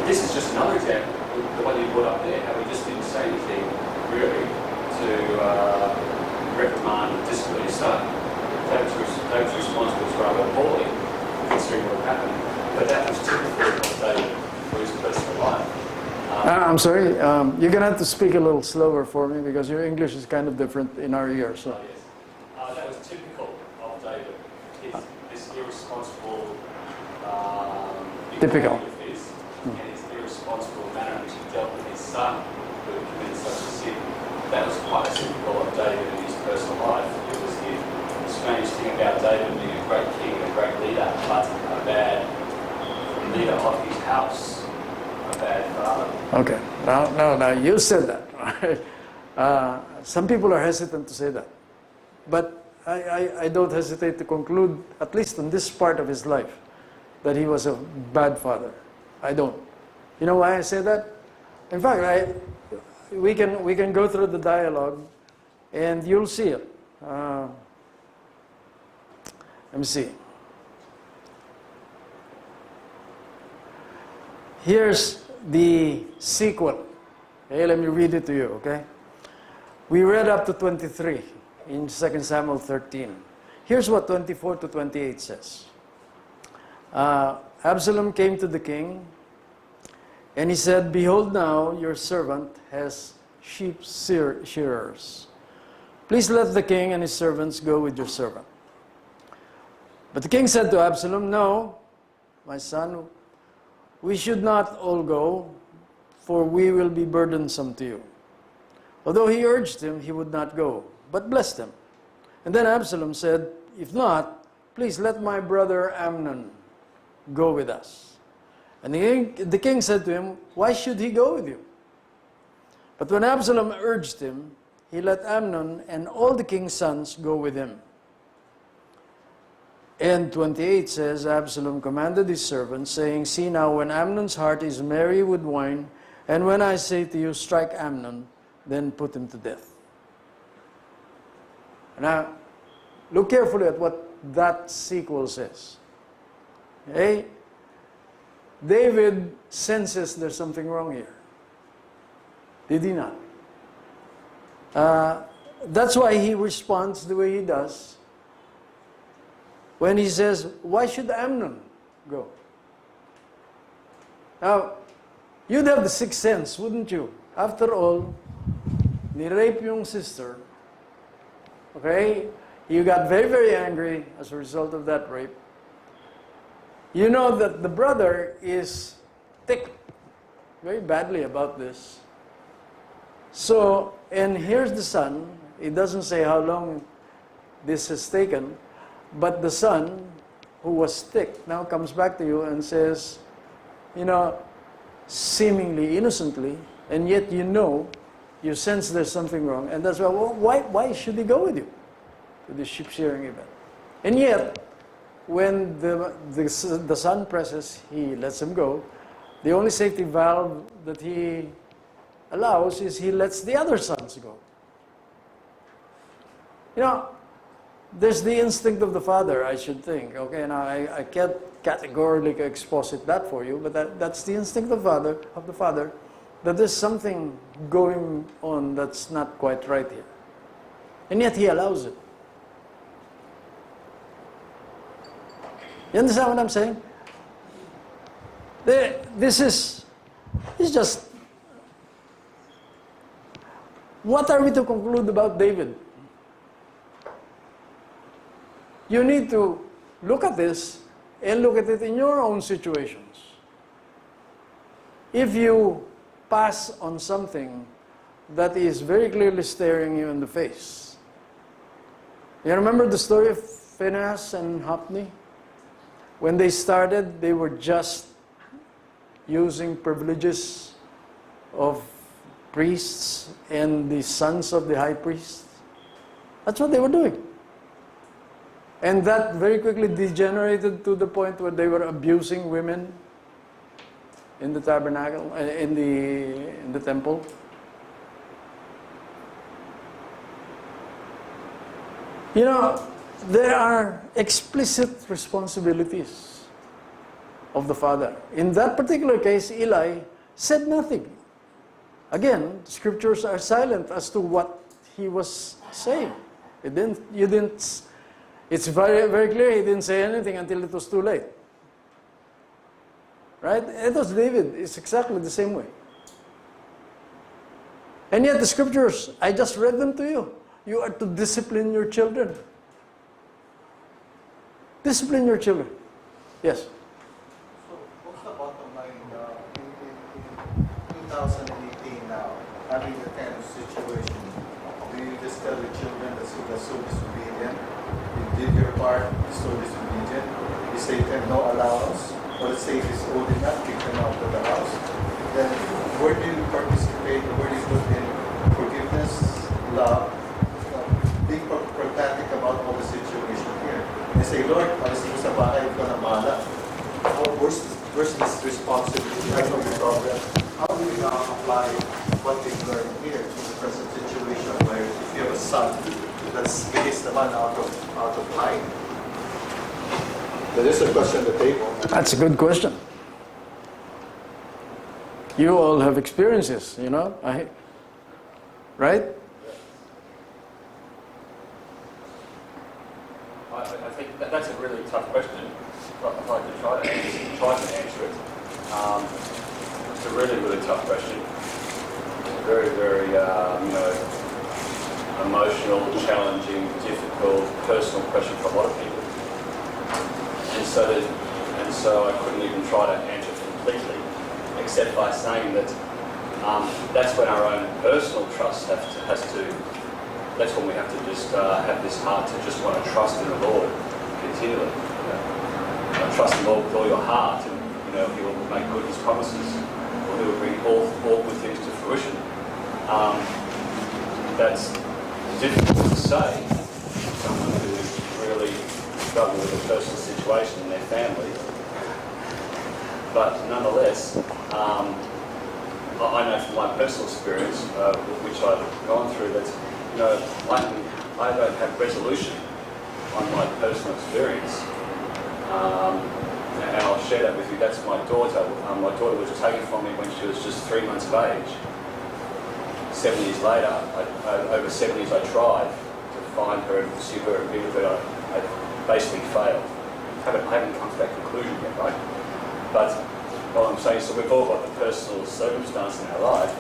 this is just another example, the one you brought up there, how he just didn't say anything really to reprimand and discipline his son. David's response was rather appalling, considering what happened. But that was typical of David for his personal life. I'm sorry, you're going to have to speak a little slower for me because your English is kind of different in our ears. So. Yes. That was typical of David, this irresponsible typical. Of his, and his irresponsible manner in which he dealt with his son who had committed such a sin. That was quite typical of David in his personal life. It was the strange thing about David being a great king, a great leader, but a bad leader of his house, a bad father. Okay, now you said that. Some people are hesitant to say that. But I don't hesitate to conclude, at least in this part of his life, that he was a bad father. I don't. You know why I say that? In fact, we can go through the dialogue and you'll see it. Let me see. Here's the sequel. Okay, let me read it to you, okay? We read up to 23 in 2 Samuel 13. Here's what 24 to 28 says. Absalom came to the king, and he said, "Behold now, your servant has sheep shearers. Please let the king and his servants go with your servant." But the king said to Absalom, "No, my son, we should not all go, for we will be burdensome to you." Although he urged him, he would not go, but blessed him. And then Absalom said, "If not, please let my brother Amnon go with us." And the king said to him, "Why should he go with you?" But when Absalom urged him, he let Amnon and all the king's sons go with him. And 28 says, Absalom commanded his servants, saying, "See now, when Amnon's heart is merry with wine, and when I say to you, strike Amnon, then put him to death." Now, look carefully at what that sequel says. Okay? David senses there's something wrong here. Did he not? That's why he responds the way he does when he says, why should Amnon go? Now, you'd have the sixth sense, wouldn't you? After all, ni-rape yung sister. Okay? You got very, very angry as a result of that rape. You know that the brother is ticked very badly about this. So, and here's the son. It doesn't say how long this has taken, but the son, who was ticked, now comes back to you and says, you know, seemingly innocently, and yet you know, you sense there's something wrong, and that's why, well, why should he go with you to the sheep shearing event? And yet, when the son presses, he lets him go. The only safety valve that he allows is he lets the other sons go. You know, there's the instinct of the father, I should think. Okay, now I can't categorically exposit that for you, but that's the instinct of the father, that there's something going on that's not quite right here. And yet he allows it. You understand what I'm saying? This is just... What are we to conclude about David? You need to look at this and look at it in your own situations. If you pass on something that is very clearly staring you in the face. You remember the story of Phinehas and Hophni? When they started, they were just using privileges of priests and the sons of the high priest. That's what they were doing. And that very quickly degenerated to the point where they were abusing women in the tabernacle, in the temple. You know, there are explicit responsibilities of the father. In that particular case, Eli said nothing. Again, the scriptures are silent as to what he was saying. It's very, very clear he didn't say anything until it was too late. Right? It was David. It's exactly the same way. And yet the scriptures, I just read them to you. You are to discipline your children. Discipline your children. Yes? So, what's the bottom line in 2018 now, having the kind of situation? Do you just tell your children that so disobedient? You did your part, so disobedient. You say to them no allowance, or let's say if it's old enough, kick them out of the house. Then where do you participate, where do you put in forgiveness, love, being pragmatic about all the situation here? And say, Lord, alis mo sa bahay ko na mala. Where's this responsibility? I know your problem. How do you now apply what we've learned here to the present situation where if you have a son that's bilis naman out of line? That is a question on the table. That's a good question. You all have experiences, you know, right? I think that's a really tough question. If I could try to answer it. It's a really, really tough question. Very, very, emotional, challenging, difficult, personal question for a lot of people. And so I couldn't even try to answer it completely, except by saying that that's when our own personal trust has to. That's when we have to just have this heart to just want to trust in the Lord continually. Trust in the Lord with all your heart, and He will make good His promises, or He will bring all good things to fruition. That's difficult to say to someone who really struggled with a personal situation in their family. But nonetheless, I know from my personal experience, which I've gone through, that I don't have resolution on my personal experience. And I'll share that with you. That's my daughter. My daughter was taken from me when she was just 3 months of age. 7 years later, over 7 years, I tried to find her and pursue her and be with her. I basically failed. I haven't come to that conclusion yet, right? But what I'm saying, so we've all got the personal circumstance in our life.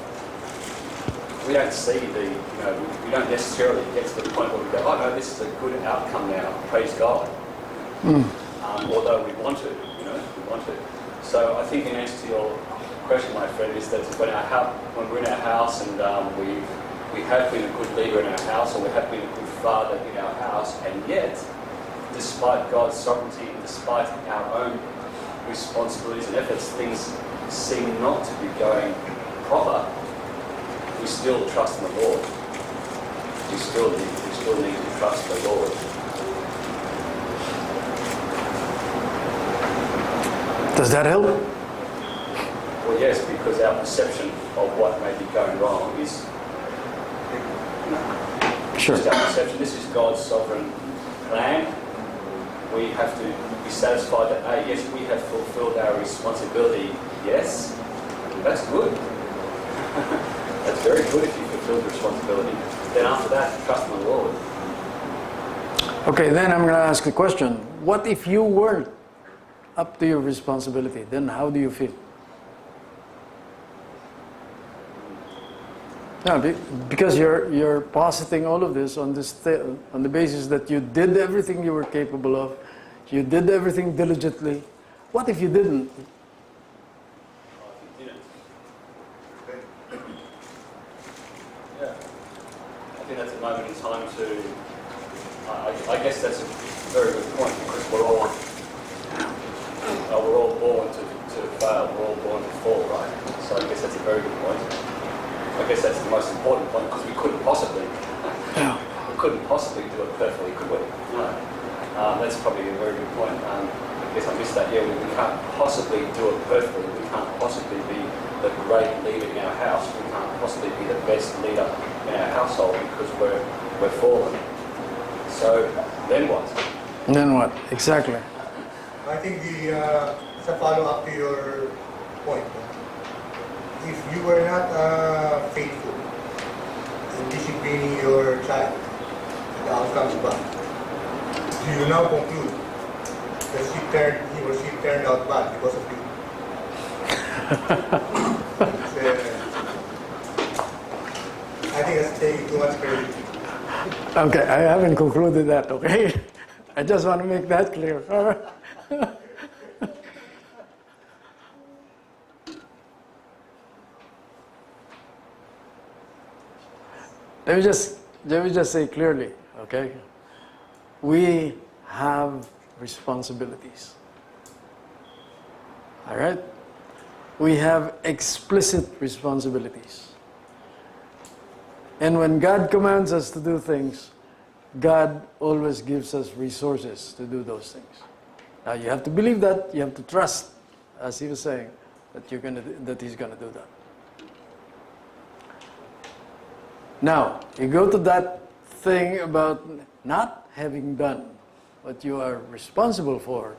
We don't see we don't necessarily get to the point where we go, oh no, this is a good outcome now, praise God. Although we want to, we want to. So I think in answer to your question, my friend, is that when we're in our house and we have been a good leader in our house, or we have been a good father in our house, and yet, despite God's sovereignty and despite our own responsibilities and efforts, things seem not to be going proper, we still trust in the Lord. We still need to trust the Lord. Does that help? Well, yes, because our perception of what may be going wrong is Sure. just our perception. This is God's sovereign plan. We have to be satisfied that, yes, we have fulfilled our responsibility. Yes, that's good. That's very good if you fulfill the responsibility. Then after that, trust in the Lord. Okay, then I'm going to ask a question. What if you weren't up to your responsibility? Then how do you feel? No, because you're positing all of this on on the basis that you did everything you were capable of, you did everything diligently. What if you didn't? Yeah, I think that's a moment in time to. I guess that's a very good point, because we're all born to fail. We're all born to fall, right? So I guess that's a very good point. I guess that's the most important point, because we couldn't possibly do it perfectly, could we? No. That's probably a very good point. I guess I missed that. Yeah, we can't possibly do it perfectly. We can't possibly be the great leader in our house. We can't possibly be the best leader in our household, because we're fallen. So then what? Then what? Exactly. I think it's a follow-up to your point. If you were not faithful in disciplining your child, the outcome is bad. Do you now conclude that he or she turned out bad because of you? I think that's taking too much credit. Okay, I haven't concluded that, okay? I just want to make that clear. All right. Let me just say clearly, okay? We have responsibilities. All right? We have explicit responsibilities. And when God commands us to do things, God always gives us resources to do those things. Now you have to believe that, you have to trust, as he was saying, that He's going to do that. Now, you go to that thing about not having done what you are responsible for.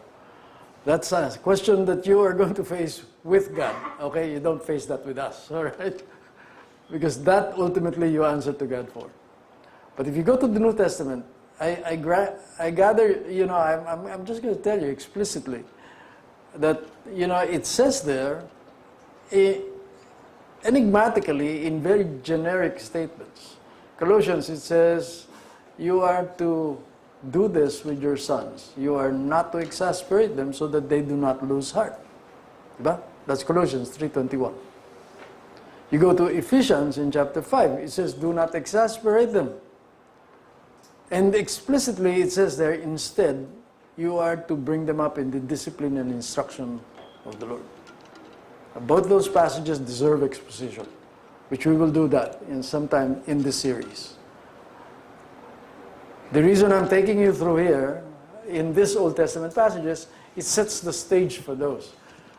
That's a question that you are going to face with God. Okay, you don't face that with us, all right? Because that ultimately you answer to God for. But if you go to the New Testament, I gather, I'm just going to tell you explicitly that, it says there, enigmatically, in very generic statements. Colossians, it says, you are to do this with your sons. You are not to exasperate them so that they do not lose heart. Diba? That's Colossians 3:21. You go to Ephesians in chapter 5, it says, do not exasperate them. And explicitly it says there, instead, you are to bring them up in the discipline and instruction of the Lord. Both those passages deserve exposition, which we will do that in sometime in this series. The reason I'm taking you through here, in this Old Testament passages, it sets the stage for those.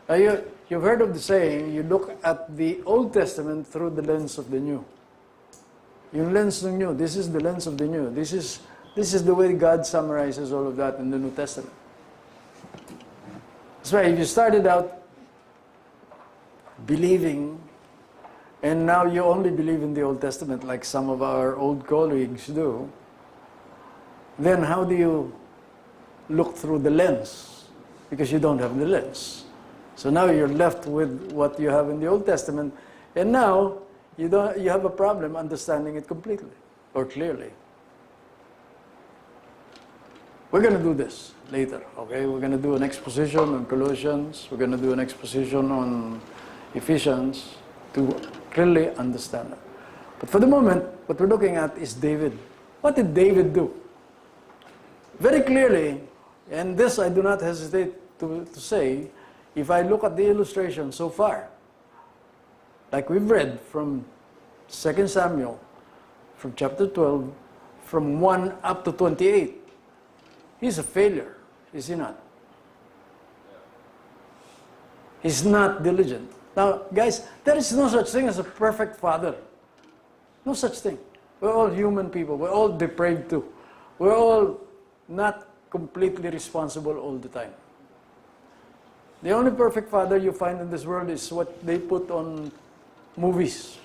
You've heard of the saying, you look at the Old Testament through the lens of the New. Yung lens ng new, this is the lens of the new. This is the way God summarizes all of that in the New Testament. That's why if you started out believing, and now you only believe in the Old Testament like some of our old colleagues do, then how do you look through the lens? Because you don't have the lens. So now you're left with what you have in the Old Testament, and now you have a problem understanding it completely or clearly. We're going to do this later, okay? We're going to do an exposition on Colossians. We're going to do an exposition on Ephesians to clearly understand it. But for the moment, what we're looking at is David. What did David do? Very clearly, and this I do not hesitate to say, if I look at the illustration so far, like we've read from 2 Samuel, from chapter 12, from 1 up to 28, he's a failure, is he not? He's not diligent. Now, guys, there is no such thing as a perfect father. No such thing. We're all human people. We're all depraved too. We're all not completely responsible all the time. The only perfect father you find in this world is what they put on movies.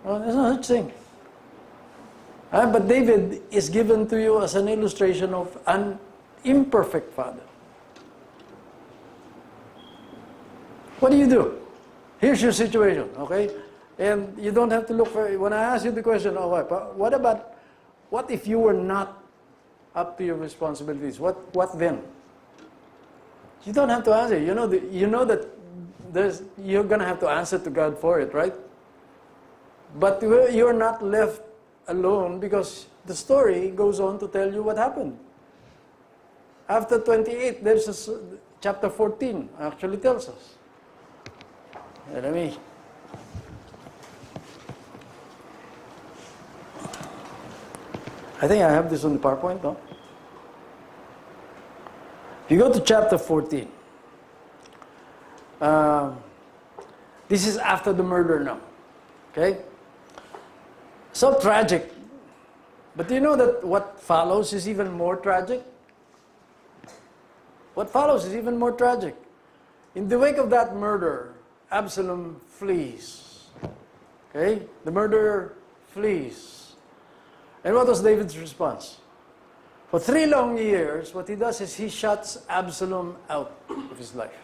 Well, there's no such thing. But David is given to you as an illustration of an imperfect father. What do you do? Here's your situation, okay? And you don't have to look for, when I ask you the question, oh, what if you were not up to your responsibilities? What then? You don't have to answer. You know that you're going to have to answer to God for it, right? But you're not left alone because the story goes on to tell you what happened. After 28, there's chapter 14 actually tells us. Let me. I think I have this on the PowerPoint, no? If you go to chapter 14, this is after the murder now, okay? So tragic. But do you know that what follows is even more tragic? What follows is even more tragic. In the wake of that murder, Absalom flees. Okay? The murderer flees. And what was David's response? For 3 long years, what he does is he shuts Absalom out of his life.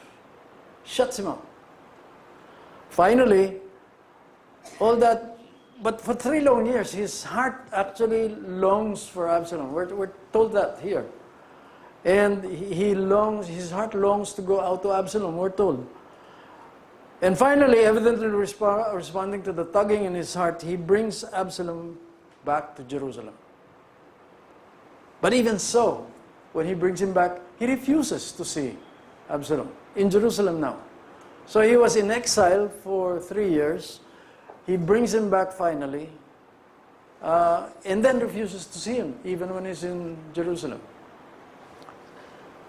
Shuts him out. Finally, all that, but for 3 long years, his heart actually longs for Absalom. We're told that here. And his heart longs to go out to Absalom, we're told. And finally, evidently responding to the tugging in his heart, he brings Absalom back to Jerusalem. But even so, when he brings him back, he refuses to see Absalom in Jerusalem now. So he was in exile for 3 years. He brings him back finally, and then refuses to see him, even when he's in Jerusalem.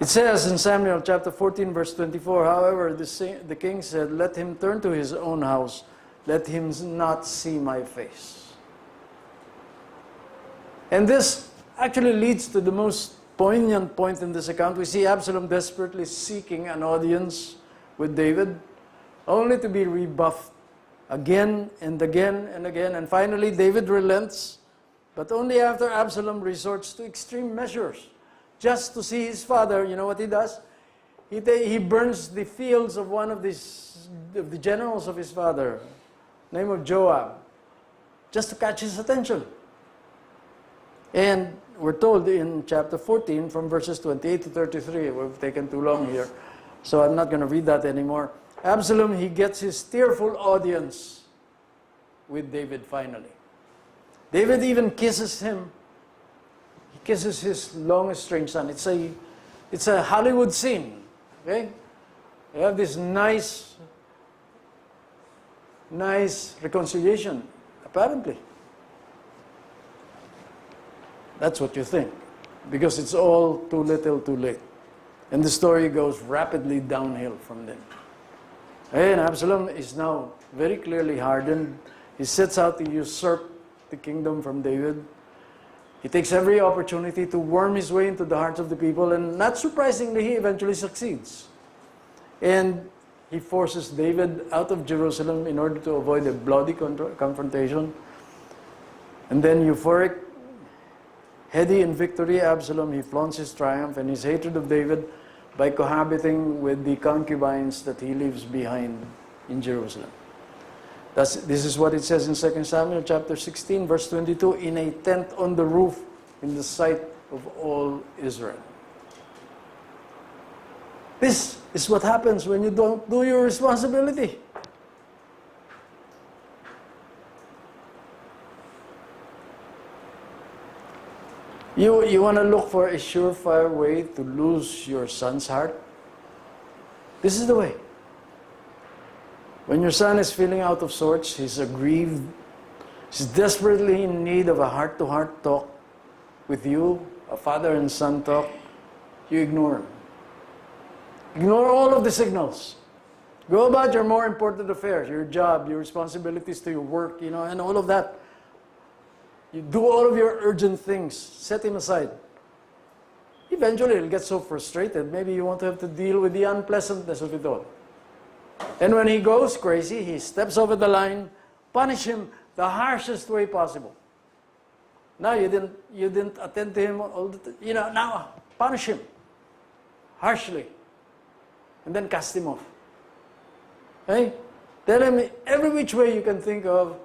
It says in Samuel chapter 14, verse 24, however, the king said, let him turn to his own house, let him not see my face. And this actually leads to the most poignant point in this account. We see Absalom desperately seeking an audience with David, only to be rebuffed again and again and again. And finally, David relents, but only after Absalom resorts to extreme measures. Just to see his father, you know what he does? He burns the fields of one of the generals of his father, name of Joab, just to catch his attention. And we're told in chapter 14, from verses 28 to 33, we've taken too long here, so I'm not going to read that anymore. Absalom, he gets his tearful audience with David finally. David even kisses him. He kisses his long-estranged son. It's a Hollywood scene, okay? You have this nice reconciliation, apparently. That's what you think, because it's all too little, too late. And the story goes rapidly downhill from then. And Absalom is now very clearly hardened. He sets out to usurp the kingdom from David. He takes every opportunity to worm his way into the hearts of the people, and not surprisingly, he eventually succeeds. And he forces David out of Jerusalem in order to avoid a bloody confrontation. And then, euphoric, heady in victory, Absalom, he flaunts his triumph and his hatred of David by cohabiting with the concubines that he leaves behind in Jerusalem. This is what it says in 2 Samuel chapter 16, verse 22, in a tent on the roof in the sight of all Israel. This is what happens when you don't do your responsibility. You want to look for a surefire way to lose your son's heart? This is the way. When your son is feeling out of sorts, he's aggrieved, he's desperately in need of a heart-to-heart talk with you, a father and son talk, you ignore him. Ignore all of the signals. Go about your more important affairs, your job, your responsibilities to your work, and all of that. You do all of your urgent things. Set him aside. Eventually, he'll get so frustrated, maybe you won't have to deal with the unpleasantness of it all. And when he goes crazy, he steps over the line, punish him the harshest way possible. Now you didn't attend to him all the time. Now punish him harshly. And then cast him off. Okay? Tell him every which way you can think of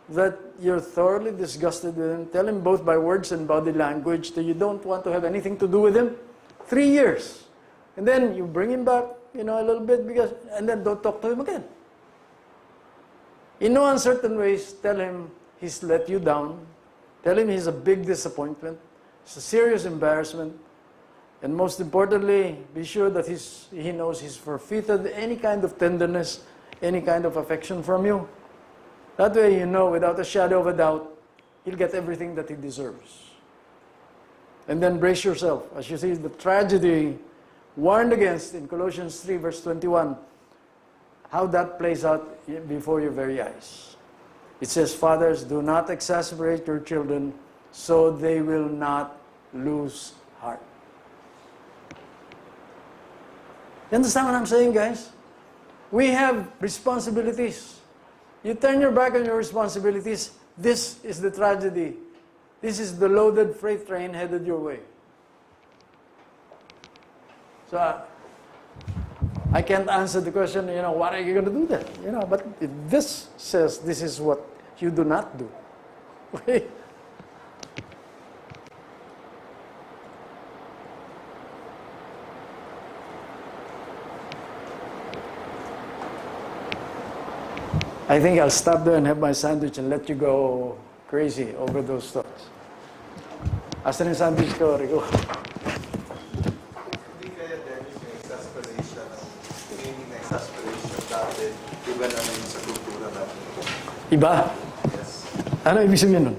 that you're thoroughly disgusted with him. Tell him both by words and body language that you don't want to have anything to do with him. 3 years. And then you bring him back, a little bit, and then don't talk to him again. In no uncertain ways, tell him he's let you down. Tell him he's a big disappointment. It's a serious embarrassment. And most importantly, be sure that he knows he's forfeited any kind of tenderness, any kind of affection from you. That way, without a shadow of a doubt, he'll get everything that he deserves. And then brace yourself as you see the tragedy warned against in Colossians 3, verse 21, how that plays out before your very eyes. It says, fathers, do not exasperate your children so they will not lose heart. You understand what I'm saying, guys? We have responsibilities. You turn your back on your responsibilities, this is the tragedy. This is the loaded freight train headed your way. So, I can't answer the question, what are you going to do then? But this says this is what you do not do. Okay? I think I'll stop there and have my sandwich and let you go crazy over those thoughts. Asan yung sandwich ko, Rico? Hindi kaya Dennis yung exasperation, meaning na exasperation dati, iba naman yung sa kultura natin. Iba? Yes. Ano ibig sabihin nun?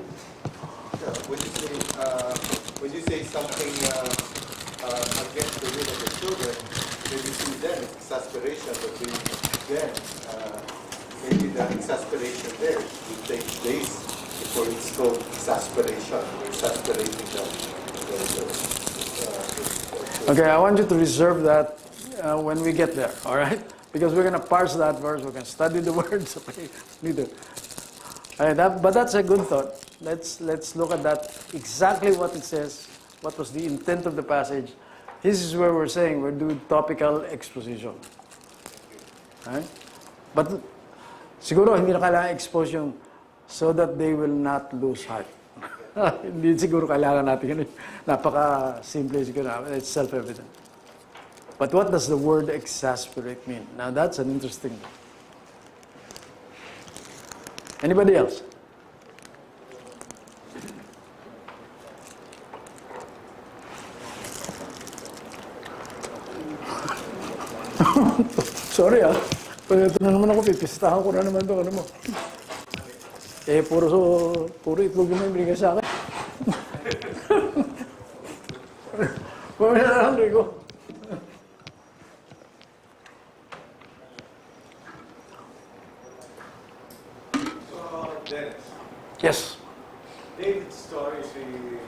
Yeah, when you say something against the will of the children, then you see then exasperation, but then maybe the exasperation there will take days before it's called exasperation. We're exasperating them. Okay, I want you to reserve that when we get there, all right? Because we're going to parse that verse, we're going to study the words. Okay, neither. All right, but that's a good thought. Let's look at that, exactly what it says, what was the intent of the passage. This is where we're saying we're doing topical exposition. All right? But siguro hindi na kailangan expose yung so that they will not lose heart. Hindi siguro kailangan natin yun. Napaka-simple siguro. It's self-evident. But what does the word exasperate mean? Now that's an interesting one. Anybody else? Sorry Pag ito na naman ako, pipistahan ko na naman ito. Ano mo? Puro itlog yung binigay sa akin. Mamaya na lang, Rico. Dennis, Yes. David's story is really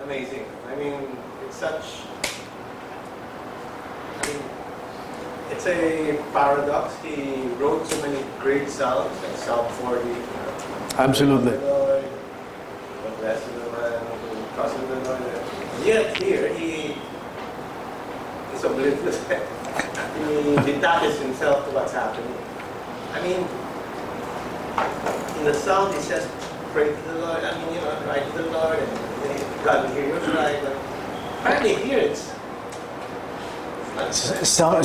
amazing. I mean, it's such. I mean, it's a paradox. He wrote so many great psalms, like Psalm 40. Absolutely. The Lord, the blessed of the man who trusts in the Lord. Yet here he is oblivious. He detaches himself to what's happening. I mean, in the Psalm he says, pray to the Lord. I mean, cry to the Lord, and God will hear your cry. But apparently here it's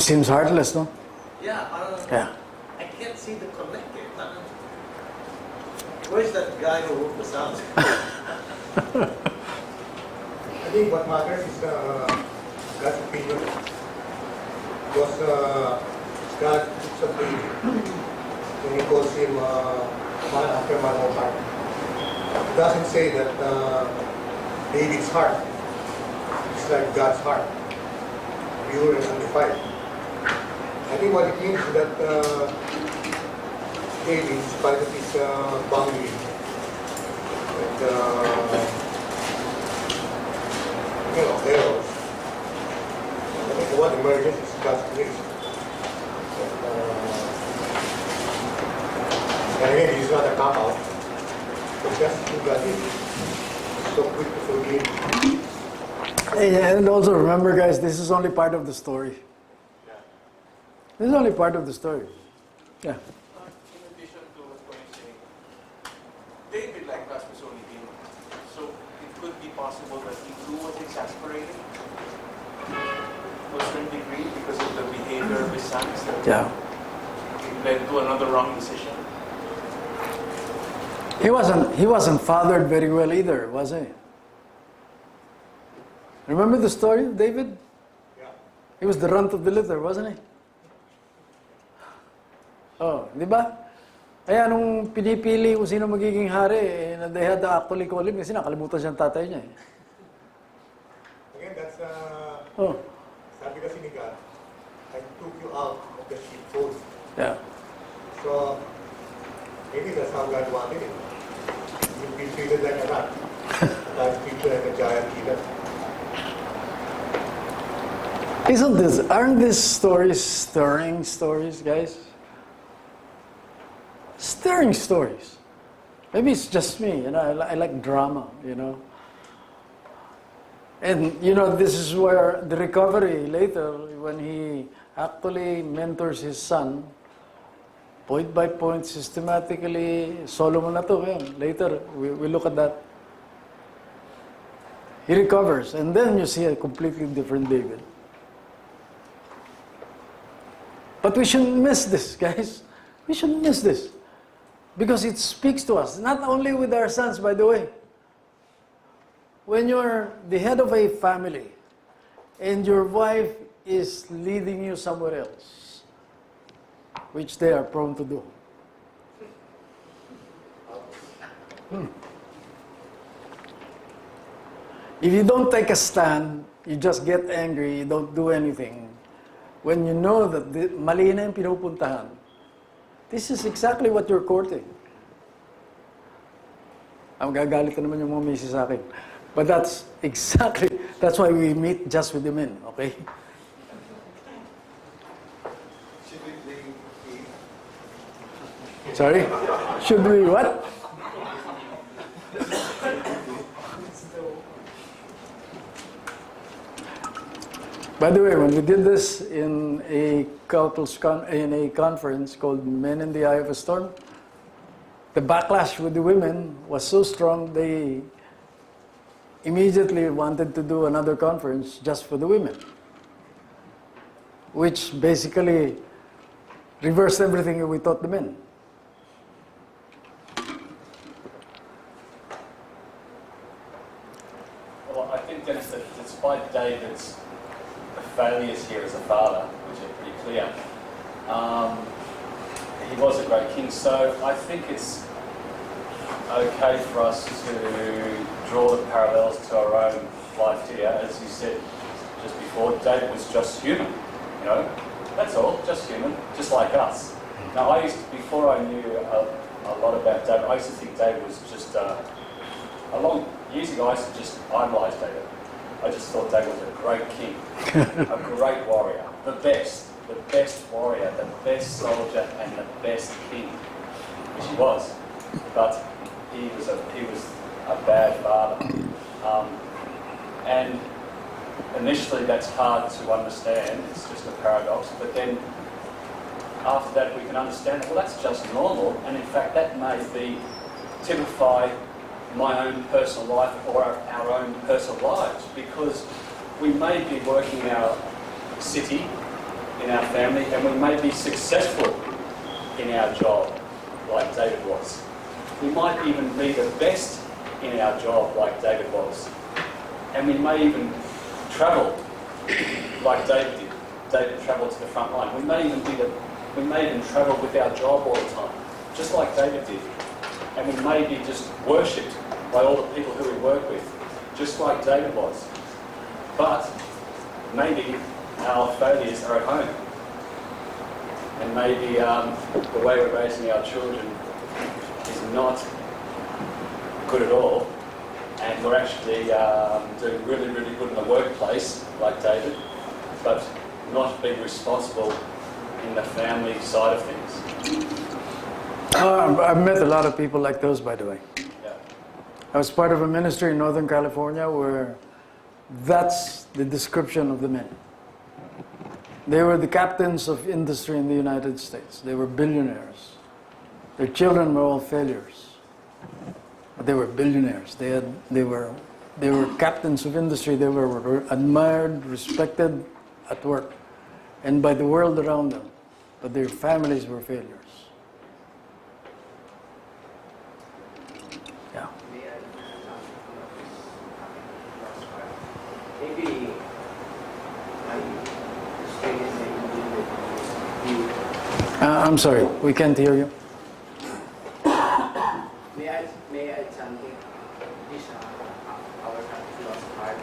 Seems heartless, no? yeah, Yeah. I can't see the connect here. Where's that guy who wrote the Psalms? I think what matters is God's opinion. Because God looks at David when he calls him man after man of heart. It doesn't say that David's heart is like God's heart, pure and undefiled. I think what it means is that David, in spite of his boundary and errors, I think what emerges is God's grace. And again, he's not a cop-out, but just who God is. So quick to forgive. And also remember, guys, this is only part of the story. This is only part of the story. Yeah. In addition to what you're saying, David, like us, was only human. So it could be possible that he too was exasperated to a certain degree because of the behavior of his sons. That Yeah. it led to another wrong decision. He wasn't fathered very well either, was he? Remember the story of David? Yeah. He was the runt of the litter, wasn't he? Oh, di ba? Kaya nung pinipili kung sino magiging hari, they had to actually call him kasi nakalimutan siyang tatay niya. Again, that's, Oh, sabi kasi ni God, I took you out of the sheepfold. yeah. So, maybe that's how God wanted it. You'll be treated like a rat. I'll treat you like a giant killer. Aren't these stories stirring stories, guys? Stirring stories. Maybe it's just me, I like drama, And, this is where the recovery later, when he actually mentors his son, point by point, systematically, Solomon na to, yan. Later, we look at that. He recovers, and then you see a completely different David. But we shouldn't miss this, guys. We shouldn't miss this. Because it speaks to us, not only with our sons, by the way. When you're the head of a family, and your wife is leading you somewhere else, which they are prone to do. If you don't take a stand, you just get angry, you don't do anything. When you know that mali na yung pinupuntahan, this is exactly what you're courting. Ang gagalit na naman yung mga misis sa akin. But that's why we meet just with the men, okay? Should we play game? Sorry? Should we what? By the way, when we did this in a conference called Men in the Eye of a Storm, the backlash with the women was so strong they immediately wanted to do another conference just for the women, which basically reversed everything that we taught the men. Well, I think, Dennis, that despite David's failures here as a father, which are pretty clear, he was a great king. So I think it's okay for us to draw the parallels to our own life here. As you said just before, David was just human, That's all, just human, just like us. Now, before I knew a lot about David. I used to think David was just years ago. I used to just idolise David. I just thought David was a great king, a great warrior, the best warrior, the best soldier, and the best king, which he was. But he was a bad father, and initially that's hard to understand. It's just a paradox. But then after that, we can understand that, well, that's just normal, and in fact, that may be typify my own personal life or our own personal lives, because we may be working in our city, in our family, and we may be successful in our job like David was. We might even be the best in our job like David was. And we may even travel like David did. David travelled to the front line. We may even travel with our job all the time, just like David did. And we may be just worshipped by all the people who we work with, just like David was. But maybe our failures are at home. And maybe the way we're raising our children is not good at all. And we're actually doing really, really good in the workplace, like David, but not being responsible in the family side of things. I've met a lot of people like those, by the way. Yeah. I was part of a ministry in Northern California where that's the description of the men. They were the captains of industry in the United States. They were billionaires. Their children were all failures. But they were billionaires. They were captains of industry. They were admired, respected at work and by the world around them. But their families were failures. Yeah. Maybe my experience may be with you. I'm sorry, we can't hear you. May I add something? This our lost part.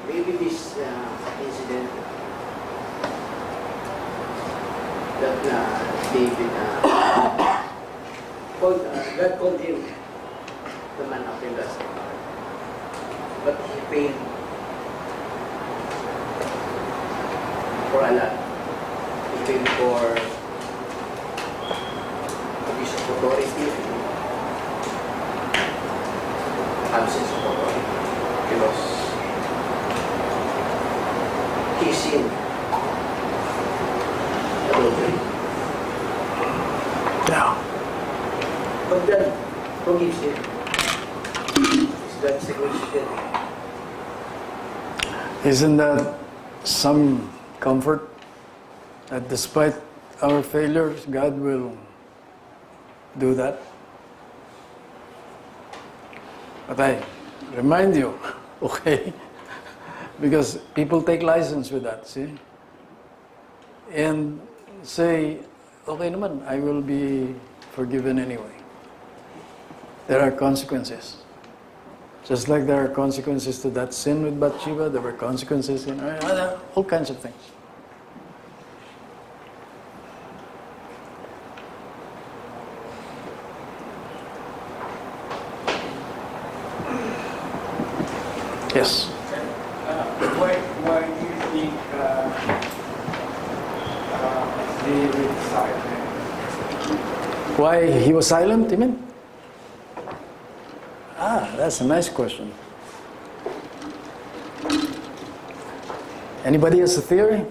Maybe this incident that David God called him the man of Legaspi, but he paid for a lot. He paid for abuse of authority, absence of authority, because he sinned adultery. Yeah. But God forgives him. Is that significant? Isn't that some comfort? That despite our failures, God will do that? But I remind you, okay, because people take license with that, see? And say, okay naman, I will be forgiven anyway. There are consequences. Just like there are consequences to that sin with Bathsheba, there were consequences in all kinds of things. Yes. Why do you think David silent? Why he was silent, you mean? That's a nice question. Anybody has a theory?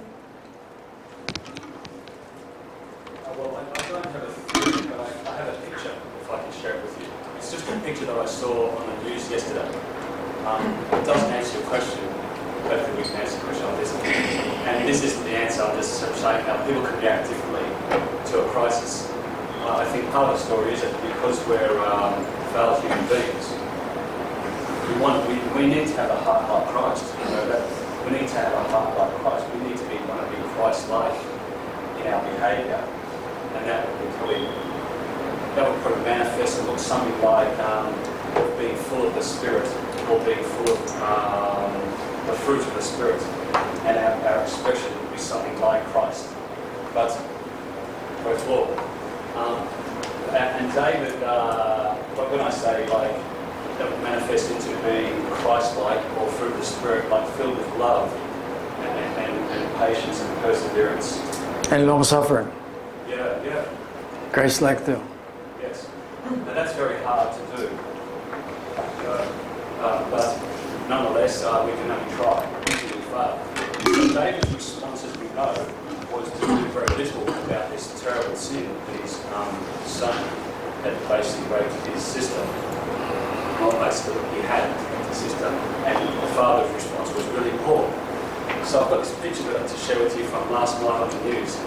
Well, I don't have a theory, but I have a picture, if I can share it with you. It's just a picture that I saw on the news yesterday. It doesn't answer your question. Hopefully we can answer the question on this. And this isn't the answer. I'm just sort of saying how people can react differently to a crisis. I think part of the story is that because we're failed human beings, we need to have a heart like Christ. You know, that we need to have a heart like Christ. We need to want to be Christ-like in our behaviour, and that would probably manifest and look something like being full of the Spirit, or being full of the fruit of the Spirit, and our expression would be something like Christ. But praise the Lord. And David, when I say like that would manifest into being Christ-like or through the Spirit, like filled with love and patience and perseverance. And long suffering. Yeah, Christ-like too. yes. And that's very hard to do. But nonetheless, we can only try. Usually fail. So David's response, as we know, was to do very little about this terrible sin that his son had basically raped his sister. Well, basically, he had a sister, and the father's response was really poor. So I've got this picture to share with you from last night on the news.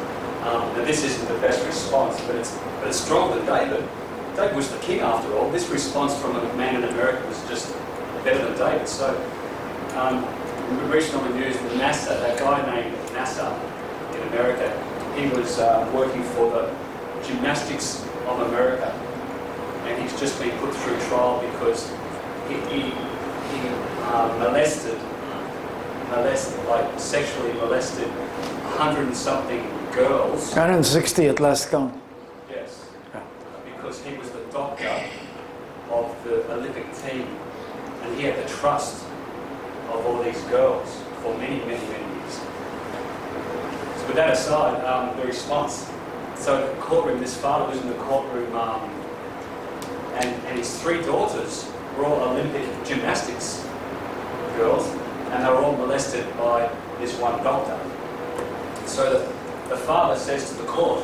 Now this isn't the best response, but it's stronger than David. David was the king after all. This response from a man in America was just better than David. So recently on the news, the NASA, that guy named NASA in America, he was working for the Gymnastics of America, and he's just been put through trial because he sexually molested 100 and something girls. 160 at last count. Yes. Yeah. Because he was the doctor of the Olympic team, and he had the trust of all these girls for many, many, many years. So with that aside, the response. So the courtroom, this father was in the courtroom, and his 3 daughters were all Olympic gymnastics girls, and they were all molested by this one doctor. So the father says to the court,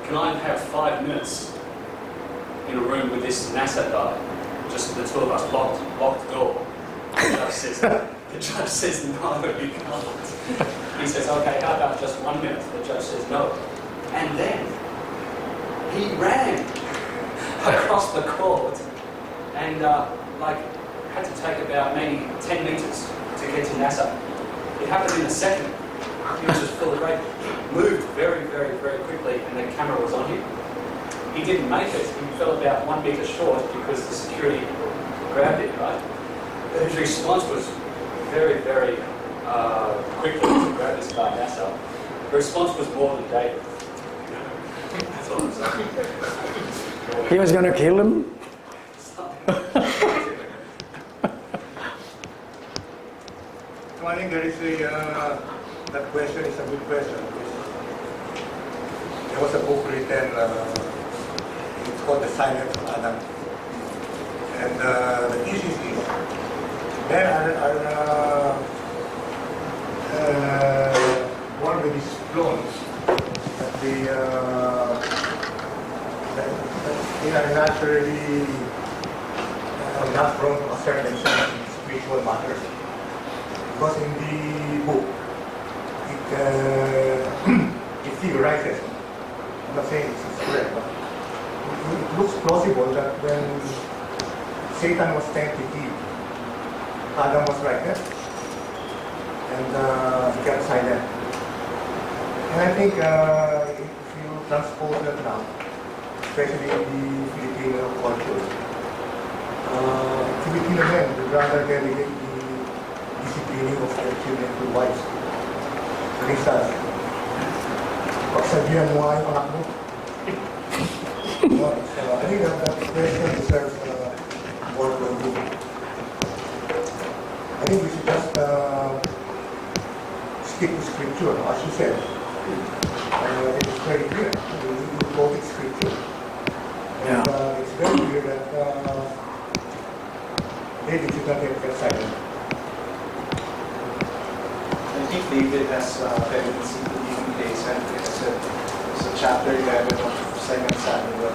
"Can I have 5 minutes in a room with this NASA guy? Just the 2 of us, locked door." The judge says, "No, you can't." He says, "Okay, how about just 1 minute?" The judge says, "No." And then he ran across the court and had to take about maybe 10 meters to get to NASA. It happened in a second. He was just full of rage. He moved very, very, very quickly, and the camera was on him. He didn't make it. He fell about 1 meter short because the security grabbed him, right? But his response was very, very quickly to grab this guy, NASA. The response was more than David. That's all I'm saying. He was going to kill him? So I think there is that question is a good question. There was a book written, it's called The Silence of Adam. And the thesis is, men are born with these clones that they are naturally not prone to assert themselves in spiritual matters. Because in the book, it theorizes, I'm not saying it's correct, but it looks plausible that when Satan was tempting Eve, Adam was right there, and he kept silent. And I think if you transpose that now, especially in the Filipino culture, Filipino men would rather delegate the disciplining of their children to wives. For instance, pagsabihan mo nga yung anak mo. I think that question deserves more to. I think we should just stick to scripture, as you said. It is very clear. We quote scripture. And it's very clear that David should not have kept silent. I think David has tendency to be complacent. It's a chapter 11 of 2 Samuel.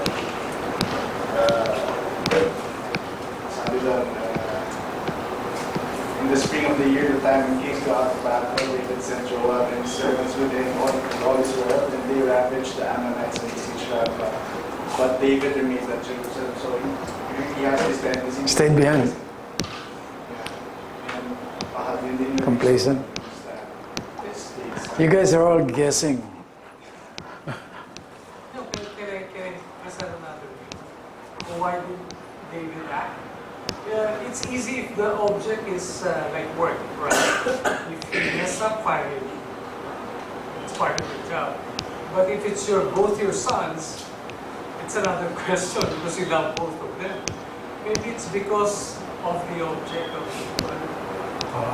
In the spring of the year, the time when kings go out to battle, David sent Joab and his servants with him, all his world, and they ravaged the Ammonites and besieged Rabbah. But David remained at Jerusalem, so he has this tendency. Stayed behind. Complacent. You guys are all guessing. No, can I ask that another way? Why did David act? It's easy if the object is like work, right? If you mess up, fire you. It's part of your job. But if it's both your sons, It's another question because you love both of them. Maybe it's because of the object of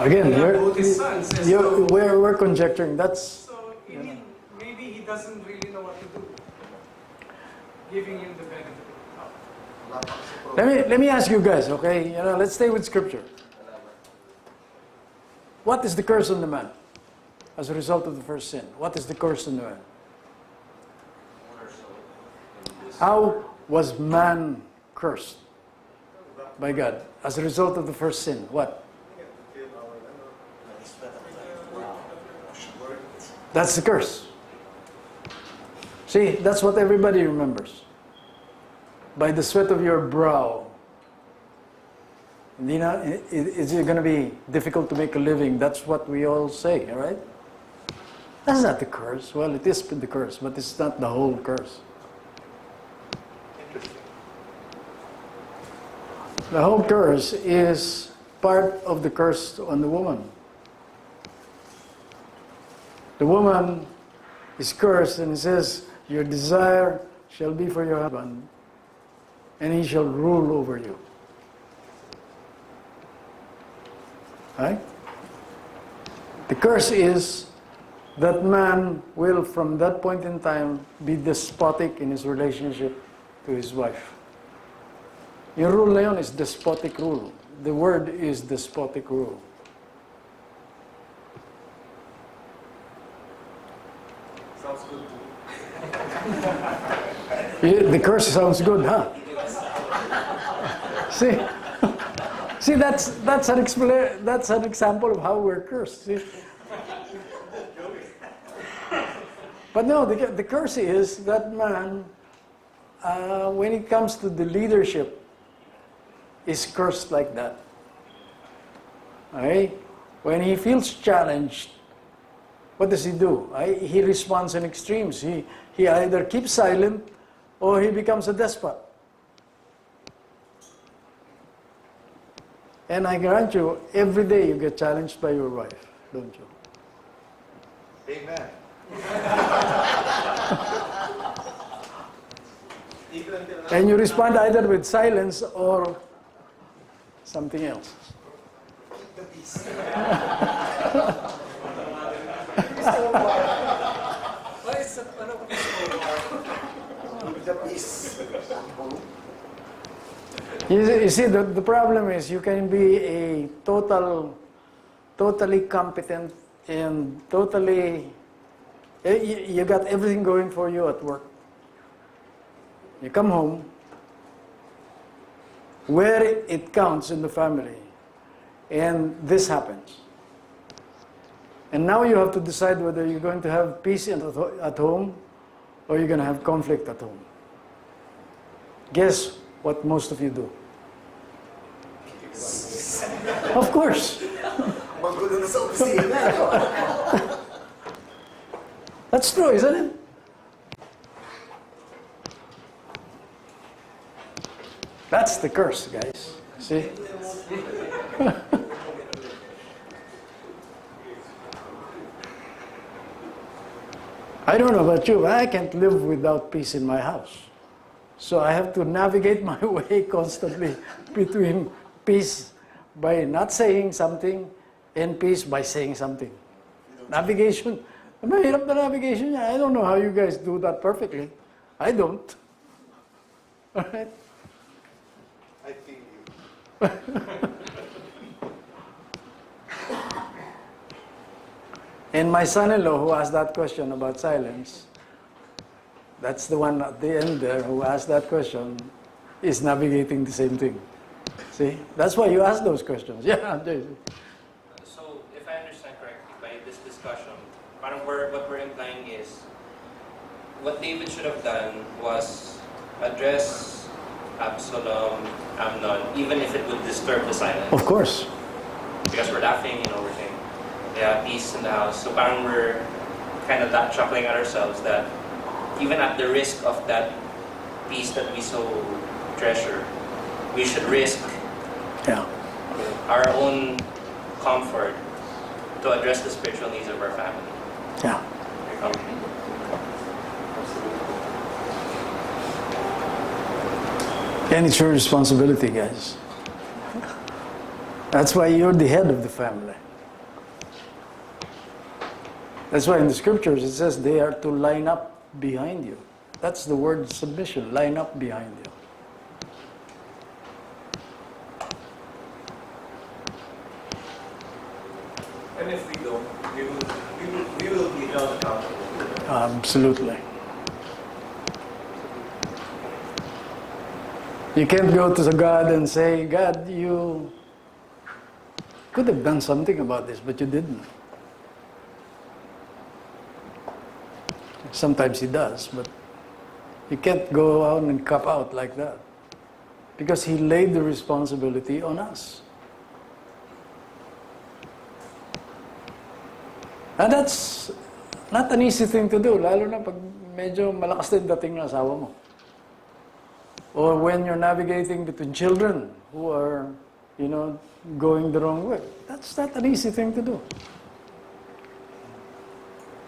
Again, you have both his sons. As though- we're conjecturing. That's So, you mean, maybe he doesn't really know what to do. Giving him the benefit of the doubt. let me ask you guys, okay? Let's stay with scripture. What is the curse on the man as a result of the first sin? What is the curse on the man? How was man cursed by God as a result of the first sin? What? That's the curse. See, that's what everybody remembers. By the sweat of your brow. Is it going to be difficult to make a living? That's what we all say, all right? That's not the curse. Well, it is the curse, but it's not the whole curse. The whole curse is part of the curse on the woman. The woman is cursed, and it says, your desire shall be for your husband, and he shall rule over you. Right? The curse is that man will, from that point in time, be despotic in his relationship to his wife. Yung rule na yun is despotic rule. The word is despotic rule. Sounds good to me. The curse sounds good, huh? See, that's an example of how we're cursed. See? But no, the curse is that man, when it comes to the leadership, is cursed like that. Okay? When he feels challenged, what does he do? He responds in extremes. He either keeps silent or he becomes a despot. And I grant you, every day you get challenged by your wife, don't you? Amen. And you respond either with silence or something else. Why is that You see, the problem is you can be a totally competent and you got everything going for you at work. You come home, where it counts in the family, and this happens. And now you have to decide whether you're going to have peace at home or you're going to have conflict at home. Guess what most of you do? Of course. That's true, isn't it? That's the curse, guys. See? I don't know about you, but I can't live without peace in my house. So I have to navigate my way constantly between peace by not saying something and peace by saying something. Navigation. Mahirap na navigation niya. I don't know how you guys do that perfectly. I don't. All right? I feel you. And my son-in-law who asked that question about silence, that's the one at the end there who asked that question, is navigating the same thing. See? That's why you ask those questions. Yeah, Jason. So, if I understand correctly, by this discussion, what we're implying is, what David should have done was address Absalom, Amnon, even if it would disturb the silence. Of course. Because we're laughing, we're saying, yeah, peace in the house. So parang we're kind of chuckling at ourselves that even at the risk of that peace that we so treasure, we should risk our own comfort to address the spiritual needs of our family. Yeah. And it's your responsibility, guys. That's why you're the head of the family. That's why in the scriptures it says they are to line up behind you. That's the word submission, line up behind you. And if we don't, we will be held accountable. Absolutely. You can't go to God and say, God, you could have done something about this, but you didn't. Sometimes He does, but you can't go out and cop out like that. Because He laid the responsibility on us. And that's not an easy thing to do, lalo na pag medyo malakas din dating ng asawa mo. Or when you're navigating between children who are, going the wrong way. That's not an easy thing to do.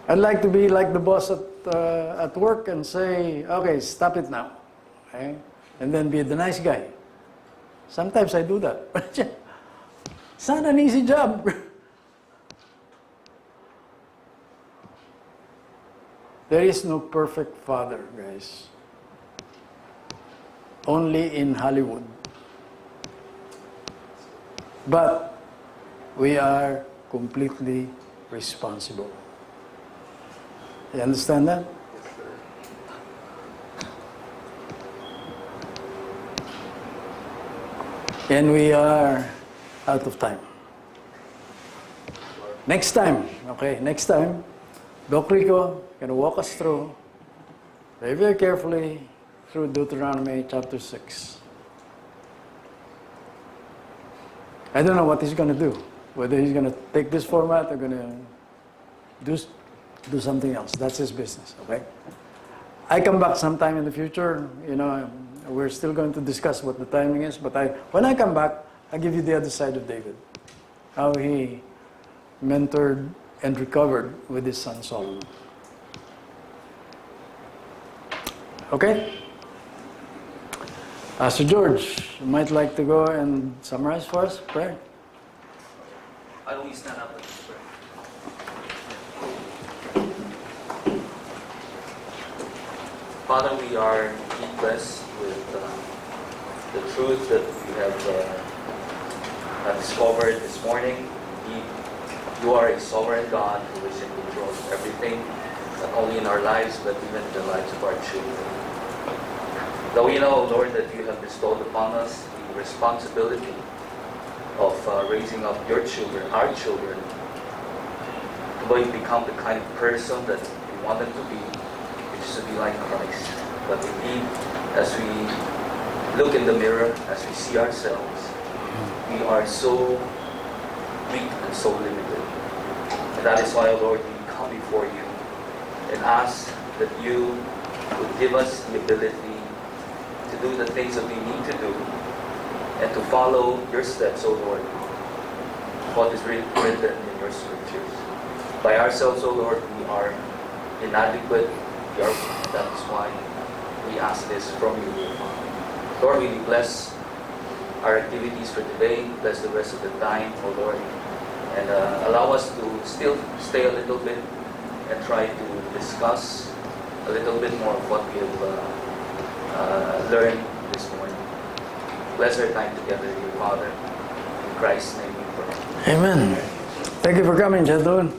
I'd like to be like the boss at work and say, okay, stop it now. Okay? And then be the nice guy. Sometimes I do that. It's not an easy job. There is no perfect father, guys. Only in Hollywood. But we are completely responsible. You understand that? And we are out of time. Next time, Doc Rico going to walk us through, very, very carefully, through Deuteronomy chapter 6. I don't know what he's going to do. Whether he's going to take this format or going to do something else. That's his business, okay? I come back sometime in the future. We're still going to discuss what the timing is. But when I come back, I'll give you the other side of David. How he mentored and recovered with his son Solomon. Okay? Pastor George, you might like to go and summarize for us, prayer. Why don't we stand up and pray? Father, we are indeed blessed with the truth that we have discovered this morning. Indeed, you are a sovereign God who is in control of everything, not only in our lives, but even in the lives of our children. Though we know, Lord, that you have bestowed upon us the responsibility of raising up your children, our children, to become the kind of person that we want them to be, which is to be like Christ. But indeed, as we look in the mirror, as we see ourselves, we are so weak and so limited. And that is why, Lord, we come before you and ask that you would give us the ability to do the things that we need to do and to follow your steps, O Lord, what is written in your scriptures. By ourselves, O Lord, we are inadequate. That is why we ask this from you, Father. Lord, we bless our activities for today. Bless the rest of the time, O Lord. And allow us to still stay a little bit and try to discuss a little bit more of what we have learned this morning. Bless our time together, dear Father. In Christ's name we pray. Amen. Thank you for coming, gentlemen.